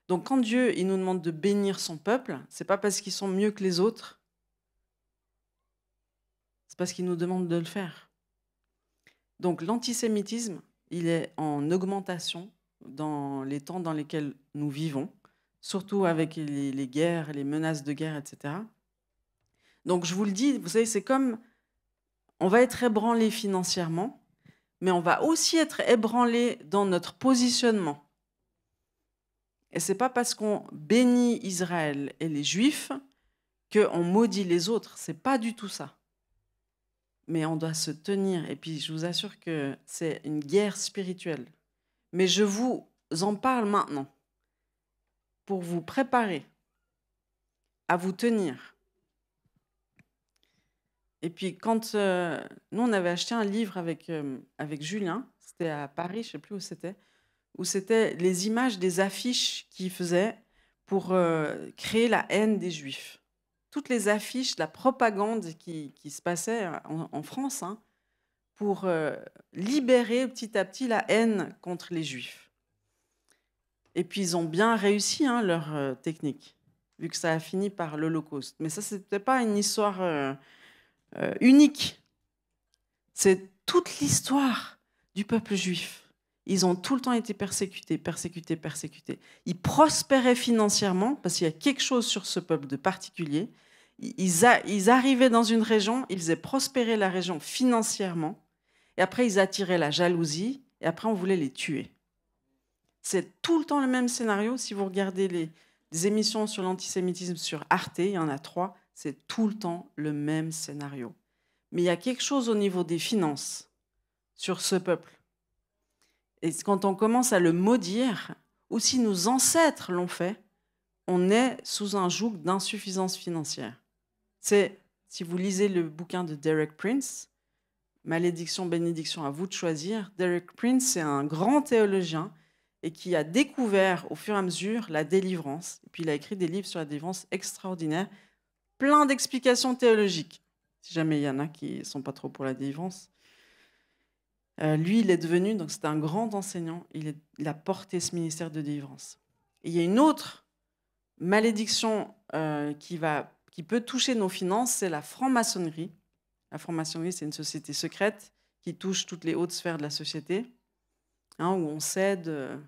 Donc, quand Dieu il nous demande de bénir son peuple, c'est pas parce qu'ils sont mieux que les autres, c'est parce qu'il nous demande de le faire. Donc, l'antisémitisme, il est en augmentation dans les temps dans lesquels nous vivons, surtout avec les guerres, les menaces de guerre, etc. Donc, je vous le dis, vous savez, c'est comme on va être ébranlé financièrement, mais on va aussi être ébranlé dans notre positionnement. Et ce n'est pas parce qu'on bénit Israël et les Juifs qu'on maudit les autres. Ce n'est pas du tout ça. Mais on doit se tenir. Et puis, je vous assure que c'est une guerre spirituelle. Mais je vous en parle maintenant pour vous préparer à vous tenir. Et puis, quand nous, on avait acheté un livre avec Julien, c'était à Paris, je ne sais plus où c'était les images des affiches qu'il faisait pour créer la haine des Juifs. Toutes les affiches, la propagande qui se passait en France, hein, pour libérer petit à petit la haine contre les Juifs. Et puis, ils ont bien réussi hein, leur technique, vu que ça a fini par l'Holocauste. Mais ça, ce n'était pas une histoire unique. C'est toute l'histoire du peuple juif. Ils ont tout le temps été persécutés. Ils prospéraient financièrement, parce qu'il y a quelque chose sur ce peuple de particulier. Ils arrivaient dans une région, ils faisaient prospérer la région financièrement, et après ils attiraient la jalousie, et après on voulait les tuer. C'est tout le temps le même scénario. Si vous regardez les émissions sur l'antisémitisme sur Arte, il y en a 3, c'est tout le temps le même scénario. Mais il y a quelque chose au niveau des finances sur ce peuple. Et quand on commence à le maudire, ou si nos ancêtres l'ont fait, on est sous un joug d'insuffisance financière. C'est, si vous lisez le bouquin de Derek Prince, Malédiction, bénédiction, à vous de choisir, Derek Prince, c'est un grand théologien et qui a découvert au fur et à mesure la délivrance. Et puis il a écrit des livres sur la délivrance extraordinaires, plein d'explications théologiques. Si jamais il y en a qui ne sont pas trop pour la délivrance. Lui, il est devenu, donc c'est un grand enseignant, il a porté ce ministère de délivrance. Et il y a une autre malédiction qui peut toucher nos finances, c'est la franc-maçonnerie. La franc-maçonnerie, c'est une société secrète qui touche toutes les hautes sphères de la société, hein, où on cède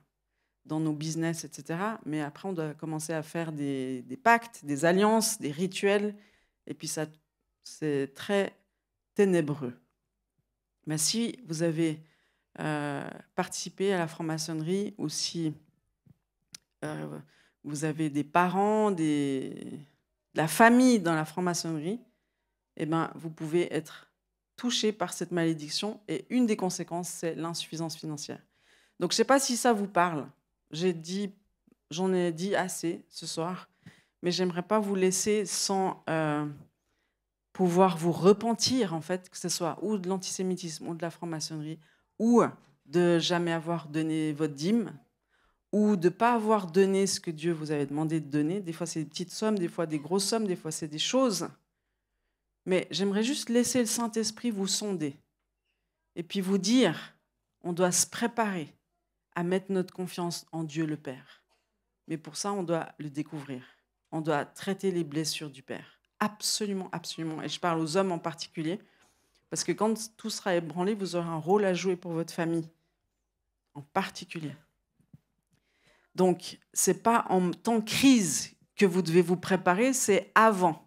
dans nos business, etc. Mais après, on doit commencer à faire des pactes, des alliances, des rituels, et puis ça, c'est très ténébreux. Mais si vous avez participé à la franc-maçonnerie ou si vous avez des parents, la famille dans la franc-maçonnerie, eh ben, vous pouvez être touché par cette malédiction et une des conséquences, c'est l'insuffisance financière. Donc, je ne sais pas si ça vous parle. J'en ai dit assez ce soir, mais je n'aimerais pas vous laisser sans pouvoir vous repentir, en fait, que ce soit ou de l'antisémitisme ou de la franc-maçonnerie, ou de jamais avoir donné votre dîme, ou de ne pas avoir donné ce que Dieu vous avait demandé de donner. Des fois, c'est des petites sommes, des fois des grosses sommes, des fois, c'est des choses. Mais j'aimerais juste laisser le Saint-Esprit vous sonder et puis vous dire, on doit se préparer à mettre notre confiance en Dieu le Père. Mais pour ça, on doit le découvrir. On doit traiter les blessures du Père. Absolument, absolument. Et je parle aux hommes en particulier, parce que quand tout sera ébranlé, vous aurez un rôle à jouer pour votre famille, en particulier. Donc, ce n'est pas en temps de crise que vous devez vous préparer, c'est avant.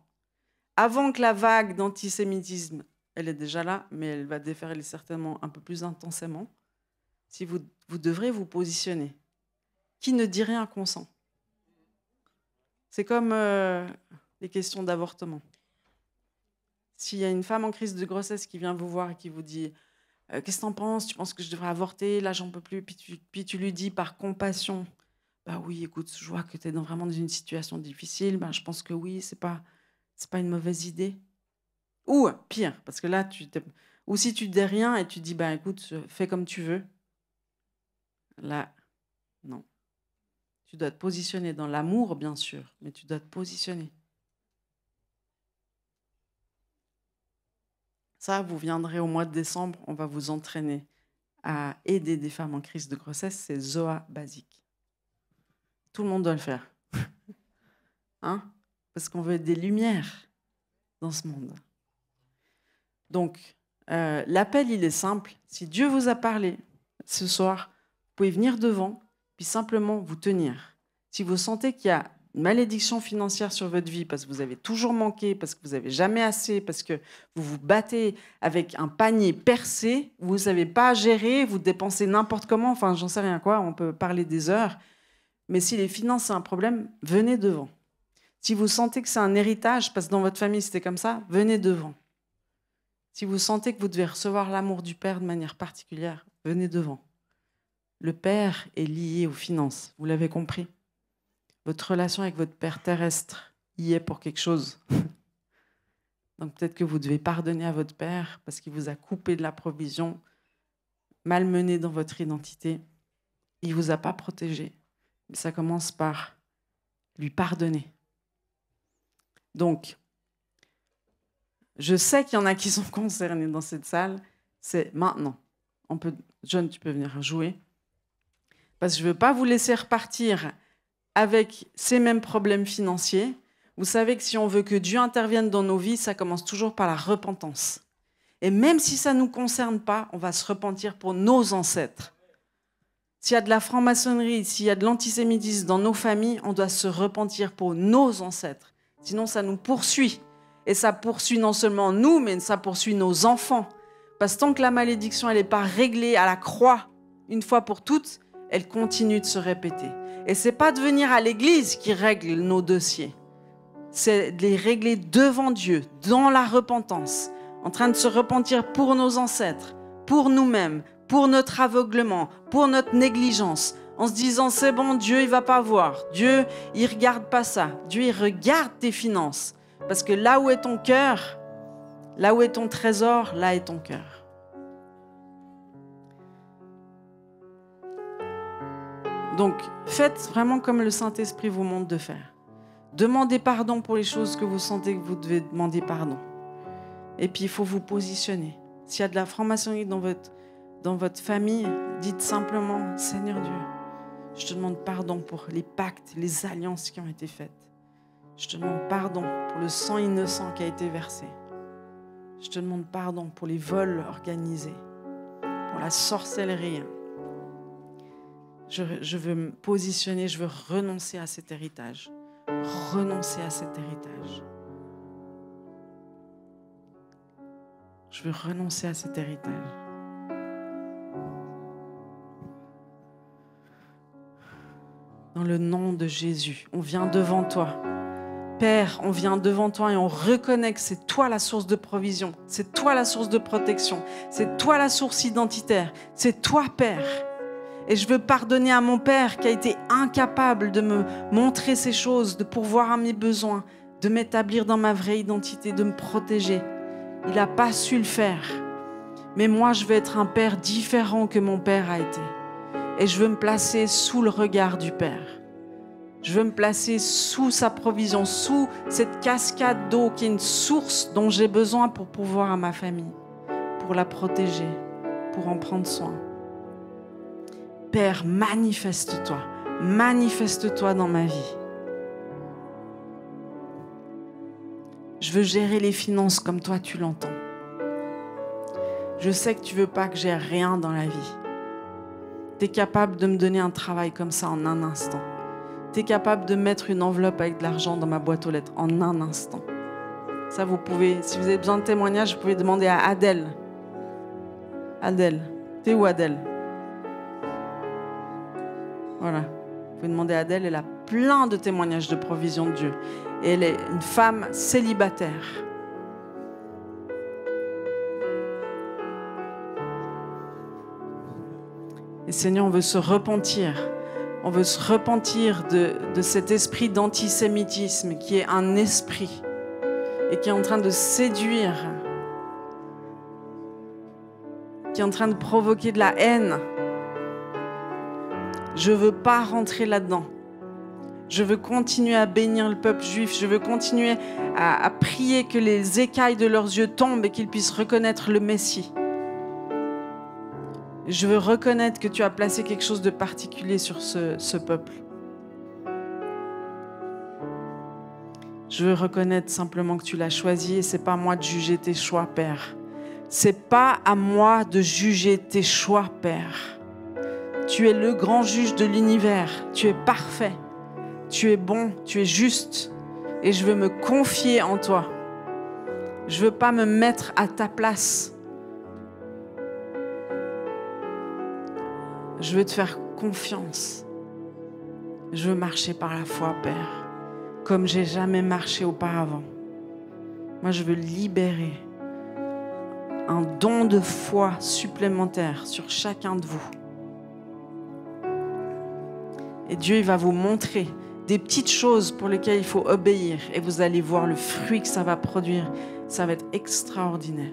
avant que la vague d'antisémitisme, elle est déjà là, mais elle va déferler certainement un peu plus intensément, si vous devrez vous positionner. Qui ne dit rien consent. C'est comme les questions d'avortement. S'il y a une femme en crise de grossesse qui vient vous voir et qui vous dit « Qu'est-ce que t'en penses? Tu penses que je devrais avorter? Là, j'en peux plus. » Puis tu lui dis par compassion « Bah oui, écoute, je vois que tu es vraiment dans une situation difficile. Ben, je pense que oui, c'est pas une mauvaise idée. » Ou pire, parce que là, ou si tu dis rien et tu dis « Bah écoute, fais comme tu veux. » Là, non. Tu dois te positionner dans l'amour, bien sûr, mais tu dois te positionner. Ça, vous viendrez au mois de décembre, on va vous entraîner à aider des femmes en crise de grossesse. C'est Zoa basique. Tout le monde doit le faire. Hein? Parce qu'on veut des lumières dans ce monde. Donc, l'appel, il est simple. Si Dieu vous a parlé ce soir, vous pouvez venir devant, puis simplement vous tenir. Si vous sentez qu'il y a une malédiction financière sur votre vie, parce que vous avez toujours manqué, parce que vous n'avez jamais assez, parce que vous vous battez avec un panier percé, vous ne savez pas gérer, vous dépensez n'importe comment, enfin, j'en sais rien quoi, on peut parler des heures. Mais si les finances, c'est un problème, venez devant. Si vous sentez que c'est un héritage, parce que dans votre famille, c'était comme ça, venez devant. Si vous sentez que vous devez recevoir l'amour du Père de manière particulière, venez devant. Le Père est lié aux finances, vous l'avez compris. Votre relation avec votre Père terrestre y est pour quelque chose. Donc peut-être que vous devez pardonner à votre Père parce qu'il vous a coupé de la provision, malmené dans votre identité. Il ne vous a pas protégé. Mais ça commence par lui pardonner. Donc, je sais qu'il y en a qui sont concernés dans cette salle. C'est maintenant. John, tu peux venir jouer. Parce que je ne veux pas vous laisser repartir avec ces mêmes problèmes financiers. Vous savez que si on veut que Dieu intervienne dans nos vies, ça commence toujours par la repentance. Et même si ça ne nous concerne pas, on va se repentir pour nos ancêtres. S'il y a de la franc-maçonnerie, s'il y a de l'antisémitisme dans nos familles, on doit se repentir pour nos ancêtres. Sinon, ça nous poursuit. Et ça poursuit non seulement nous, mais ça poursuit nos enfants. Parce que tant que la malédiction n'est pas réglée à la croix, une fois pour toutes, elle continue de se répéter. Et ce n'est pas de venir à l'église qui règle nos dossiers. C'est de les régler devant Dieu, dans la repentance, en train de se repentir pour nos ancêtres, pour nous-mêmes, pour notre aveuglement, pour notre négligence, en se disant c'est bon, Dieu il va pas voir, Dieu il regarde pas ça, Dieu il regarde tes finances, parce que là où est ton cœur, là où est ton trésor, là est ton cœur. Donc faites vraiment comme le Saint-Esprit vous montre de faire. Demandez pardon pour les choses que vous sentez que vous devez demander pardon. Et puis, il faut vous positionner. S'il y a de la franc-maçonnerie dans votre famille, dites simplement, Seigneur Dieu, je te demande pardon pour les pactes, les alliances qui ont été faites. Je te demande pardon pour le sang innocent qui a été versé. Je te demande pardon pour les vols organisés, pour la sorcellerie. Je veux me positionner, je veux renoncer à cet héritage. Renoncer à cet héritage. Je veux renoncer à cet héritage. Dans le nom de Jésus, on vient devant toi. Père, on vient devant toi et on reconnaît que c'est toi la source de provision, c'est toi la source de protection, c'est toi la source identitaire, c'est toi, Père. Et je veux pardonner à mon Père qui a été incapable de me montrer ces choses, de pourvoir à mes besoins, de m'établir dans ma vraie identité, de me protéger. Il n'a pas su le faire. Mais moi, je veux être un Père différent que mon Père a été. Et je veux me placer sous le regard du Père. Je veux me placer sous sa provision, sous cette cascade d'eau qui est une source dont j'ai besoin pour pourvoir à ma famille, pour la protéger, pour en prendre soin. Père, manifeste-toi dans ma vie. Je veux gérer les finances comme toi tu l'entends. Je sais que tu veux pas que j'ai rien dans la vie. Tu es capable de me donner un travail comme ça en un instant. Tu es capable de mettre une enveloppe avec de l'argent dans ma boîte aux lettres en un instant. Ça, vous pouvez, si vous avez besoin de témoignages, vous pouvez demander à Adèle. Adèle, t'es où Adèle? Voilà, vous pouvez demander à Adèle, elle a plein de témoignages de provision de Dieu. Et elle est une femme célibataire. Et Seigneur, on veut se repentir. On veut se repentir de cet esprit d'antisémitisme qui est un esprit et qui est en train de séduire, qui est en train de provoquer de la haine. Je ne veux pas rentrer là-dedans. Je veux continuer à bénir le peuple juif. Je veux continuer à prier que les écailles de leurs yeux tombent et qu'ils puissent reconnaître le Messie. Je veux reconnaître que tu as placé quelque chose de particulier sur ce peuple. Je veux reconnaître simplement que tu l'as choisi et ce n'est pas à moi de juger tes choix, Père. Ce n'est pas à moi de juger tes choix, Père. Tu es le grand juge de l'univers. Tu es parfait. Tu es bon. Tu es juste. Et je veux me confier en toi. Je ne veux pas me mettre à ta place. Je veux te faire confiance. Je veux marcher par la foi, Père, comme j'ai jamais marché auparavant. Moi, je veux libérer un don de foi supplémentaire sur chacun de vous. Et Dieu, il va vous montrer des petites choses pour lesquelles il faut obéir. Et vous allez voir le fruit que ça va produire. Ça va être extraordinaire.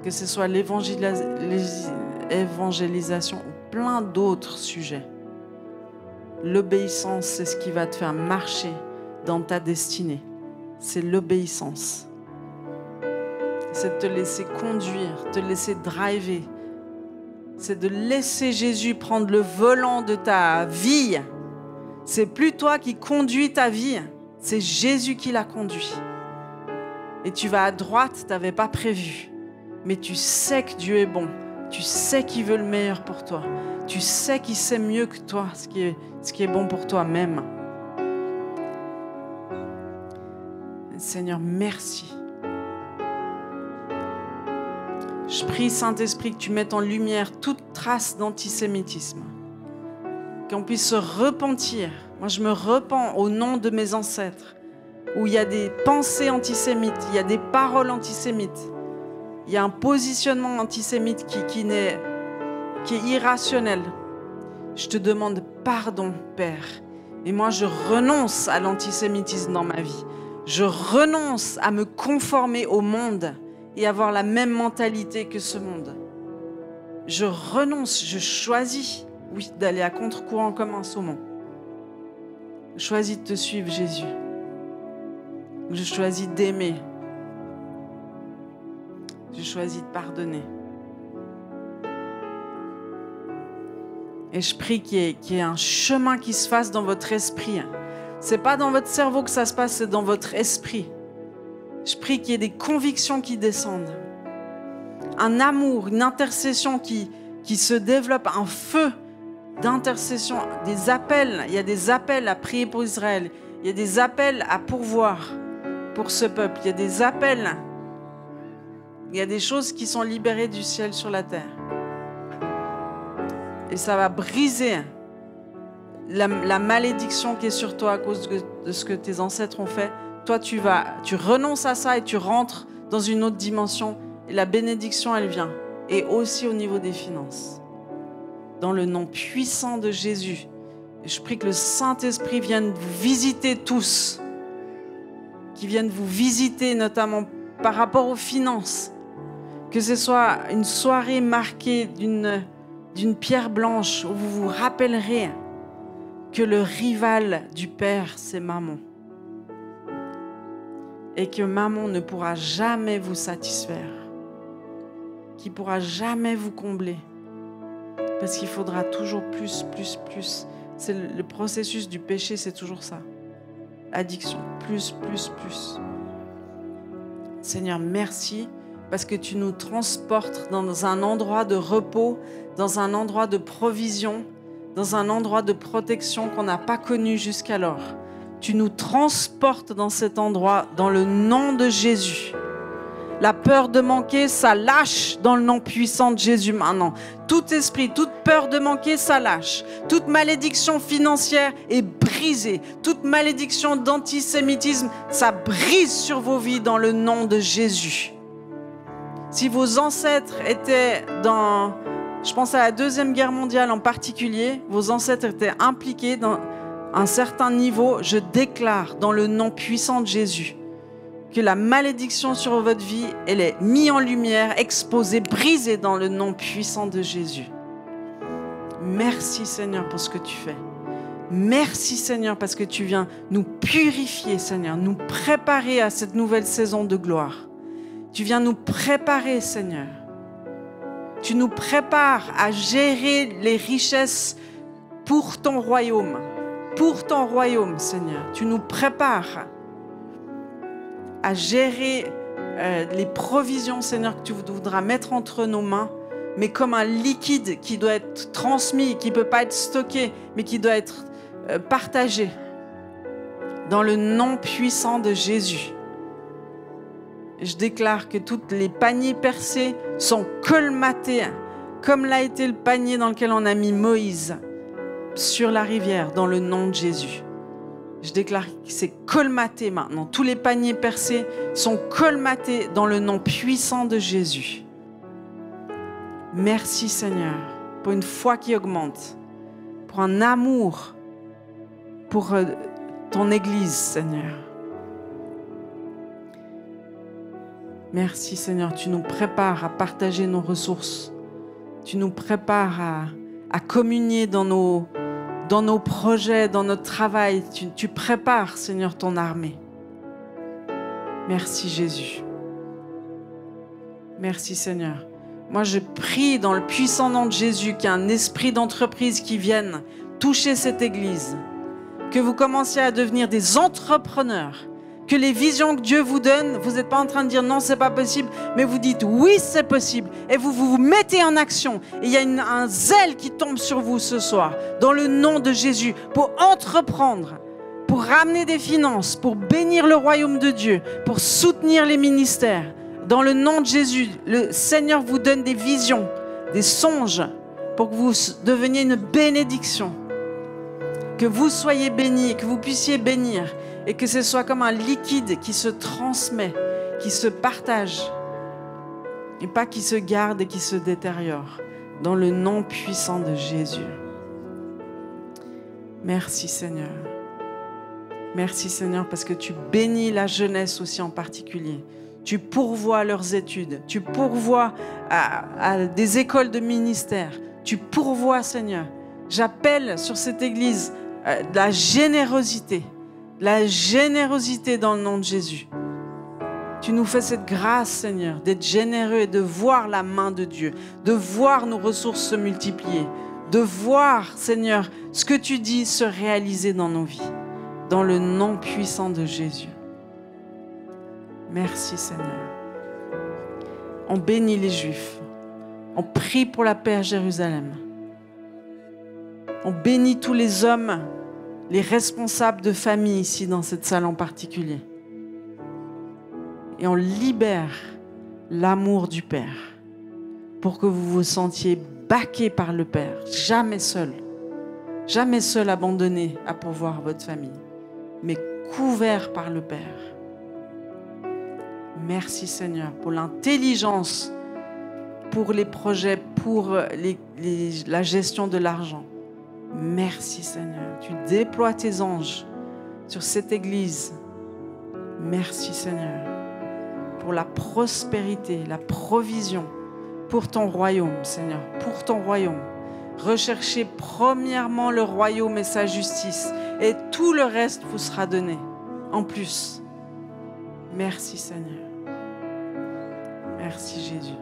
Que ce soit l'évangélisation ou plein d'autres sujets. L'obéissance, c'est ce qui va te faire marcher dans ta destinée. C'est l'obéissance. C'est de te laisser conduire, te laisser driver. C'est de laisser Jésus prendre le volant de ta vie. C'est plus toi qui conduis ta vie, c'est Jésus qui la conduit. Et tu vas à droite, tu n'avais pas prévu. Mais tu sais que Dieu est bon. Tu sais qu'il veut le meilleur pour toi. Tu sais qu'il sait mieux que toi ce qui est bon pour toi-même. Seigneur, merci. Je prie, Saint-Esprit, que tu mettes en lumière toute trace d'antisémitisme. Qu'on puisse se repentir. Moi, je me repens au nom de mes ancêtres, où il y a des pensées antisémites, il y a des paroles antisémites. Il y a un positionnement antisémite qui est irrationnel. Je te demande pardon, Père. Et moi, je renonce à l'antisémitisme dans ma vie. Je renonce à me conformer au monde et avoir la même mentalité que ce monde. Je renonce, je choisis, oui, d'aller à contre-courant comme un saumon. Je choisis de te suivre, Jésus. Je choisis d'aimer. Je choisis de pardonner. Et je prie qu'il y ait un chemin qui se fasse dans votre esprit. Ce n'est pas dans votre cerveau que ça se passe, c'est dans votre esprit. Je prie qu'il y ait des convictions qui descendent. Un amour, une intercession qui se développe, un feu d'intercession, des appels. Il y a des appels à prier pour Israël. Il y a des appels à pourvoir pour ce peuple. Il y a des appels. Il y a des choses qui sont libérées du ciel sur la terre. Et ça va briser la malédiction qui est sur toi à cause de ce que tes ancêtres ont fait. Toi, tu renonces à ça et tu rentres dans une autre dimension. Et la bénédiction, elle vient. Et aussi au niveau des finances. Dans le nom puissant de Jésus. Et je prie que le Saint-Esprit vienne vous visiter tous. Qu'il vienne vous visiter notamment par rapport aux finances. Que ce soit une soirée marquée d'une pierre blanche où vous vous rappellerez que le rival du Père, c'est Mammon. Et que Mammon ne pourra jamais vous satisfaire. Qu'il ne pourra jamais vous combler. Parce qu'il faudra toujours plus, plus, plus. C'est le processus du péché, c'est toujours ça. Addiction, plus, plus, plus. Seigneur, merci. Parce que tu nous transportes dans un endroit de repos, dans un endroit de provision, dans un endroit de protection qu'on n'a pas connu jusqu'alors. Tu nous transportes dans cet endroit dans le nom de Jésus. La peur de manquer, ça lâche dans le nom puissant de Jésus maintenant. Tout esprit, toute peur de manquer, ça lâche. Toute malédiction financière est brisée. Toute malédiction d'antisémitisme, ça brise sur vos vies dans le nom de Jésus. Si vos ancêtres étaient dans, je pense à la Deuxième Guerre mondiale en particulier, vos ancêtres étaient impliqués dans un certain niveau, je déclare dans le nom puissant de Jésus que la malédiction sur votre vie, elle est mise en lumière, exposée, brisée dans le nom puissant de Jésus. Merci Seigneur pour ce que tu fais. Merci Seigneur parce que tu viens nous purifier Seigneur, nous préparer à cette nouvelle saison de gloire. Tu viens nous préparer Seigneur. Tu nous prépares à gérer les richesses pour ton royaume. Pour ton royaume Seigneur. Tu nous prépares à gérer les provisions, Seigneur, que tu voudras mettre entre nos mains, mais comme un liquide qui doit être transmis, qui ne peut pas être stocké, mais qui doit être partagé. Dans le nom puissant de Jésus, je déclare que tous les paniers percés sont colmatés, comme l'a été le panier dans lequel on a mis Moïse sur la rivière, dans le nom de Jésus. Je déclare que c'est colmaté maintenant. Tous les paniers percés sont colmatés dans le nom puissant de Jésus. Merci Seigneur pour une foi qui augmente, pour un amour pour ton Église Seigneur. Merci Seigneur, tu nous prépares à partager nos ressources. Tu nous prépares à communier dans nos projets, dans notre travail. Tu prépares, Seigneur, ton armée. Merci, Jésus. Merci, Seigneur. Moi, je prie dans le puissant nom de Jésus qu'il y ait un esprit d'entreprise qui vienne toucher cette Église. Que vous commenciez à devenir des entrepreneurs. Que les visions que Dieu vous donne, vous n'êtes pas en train de dire non, c'est pas possible, mais vous dites oui, c'est possible. Et vous mettez en action. Et il y a un zèle qui tombe sur vous ce soir, dans le nom de Jésus, pour entreprendre, pour ramener des finances, pour bénir le royaume de Dieu, pour soutenir les ministères. Dans le nom de Jésus, le Seigneur vous donne des visions, des songes, pour que vous deveniez une bénédiction. Que vous soyez bénis, que vous puissiez bénir. Et que ce soit comme un liquide qui se transmet, qui se partage, et pas qui se garde et qui se détériore, dans le nom puissant de Jésus. Merci Seigneur. Merci Seigneur parce que tu bénis la jeunesse aussi en particulier. Tu pourvois leurs études, tu pourvois à des écoles de ministère, tu pourvois Seigneur. J'appelle sur cette église de la générosité. La générosité dans le nom de Jésus. Tu nous fais cette grâce, Seigneur, d'être généreux et de voir la main de Dieu, de voir nos ressources se multiplier, de voir, Seigneur, ce que tu dis se réaliser dans nos vies, dans le nom puissant de Jésus. Merci, Seigneur. On bénit les Juifs. On prie pour la paix à Jérusalem. On bénit tous les hommes, les responsables de famille ici dans cette salle en particulier. Et on libère l'amour du Père pour que vous vous sentiez baqués par le Père, jamais seul abandonné à pourvoir votre famille, mais couvert par le Père. Merci Seigneur pour l'intelligence, pour les projets, pour la gestion de l'argent. Merci Seigneur, tu déploies tes anges sur cette église. Merci Seigneur pour la prospérité, la provision pour ton royaume Seigneur, pour ton royaume. Recherchez premièrement le royaume et sa justice et tout le reste vous sera donné en plus. Merci Seigneur. Merci Jésus.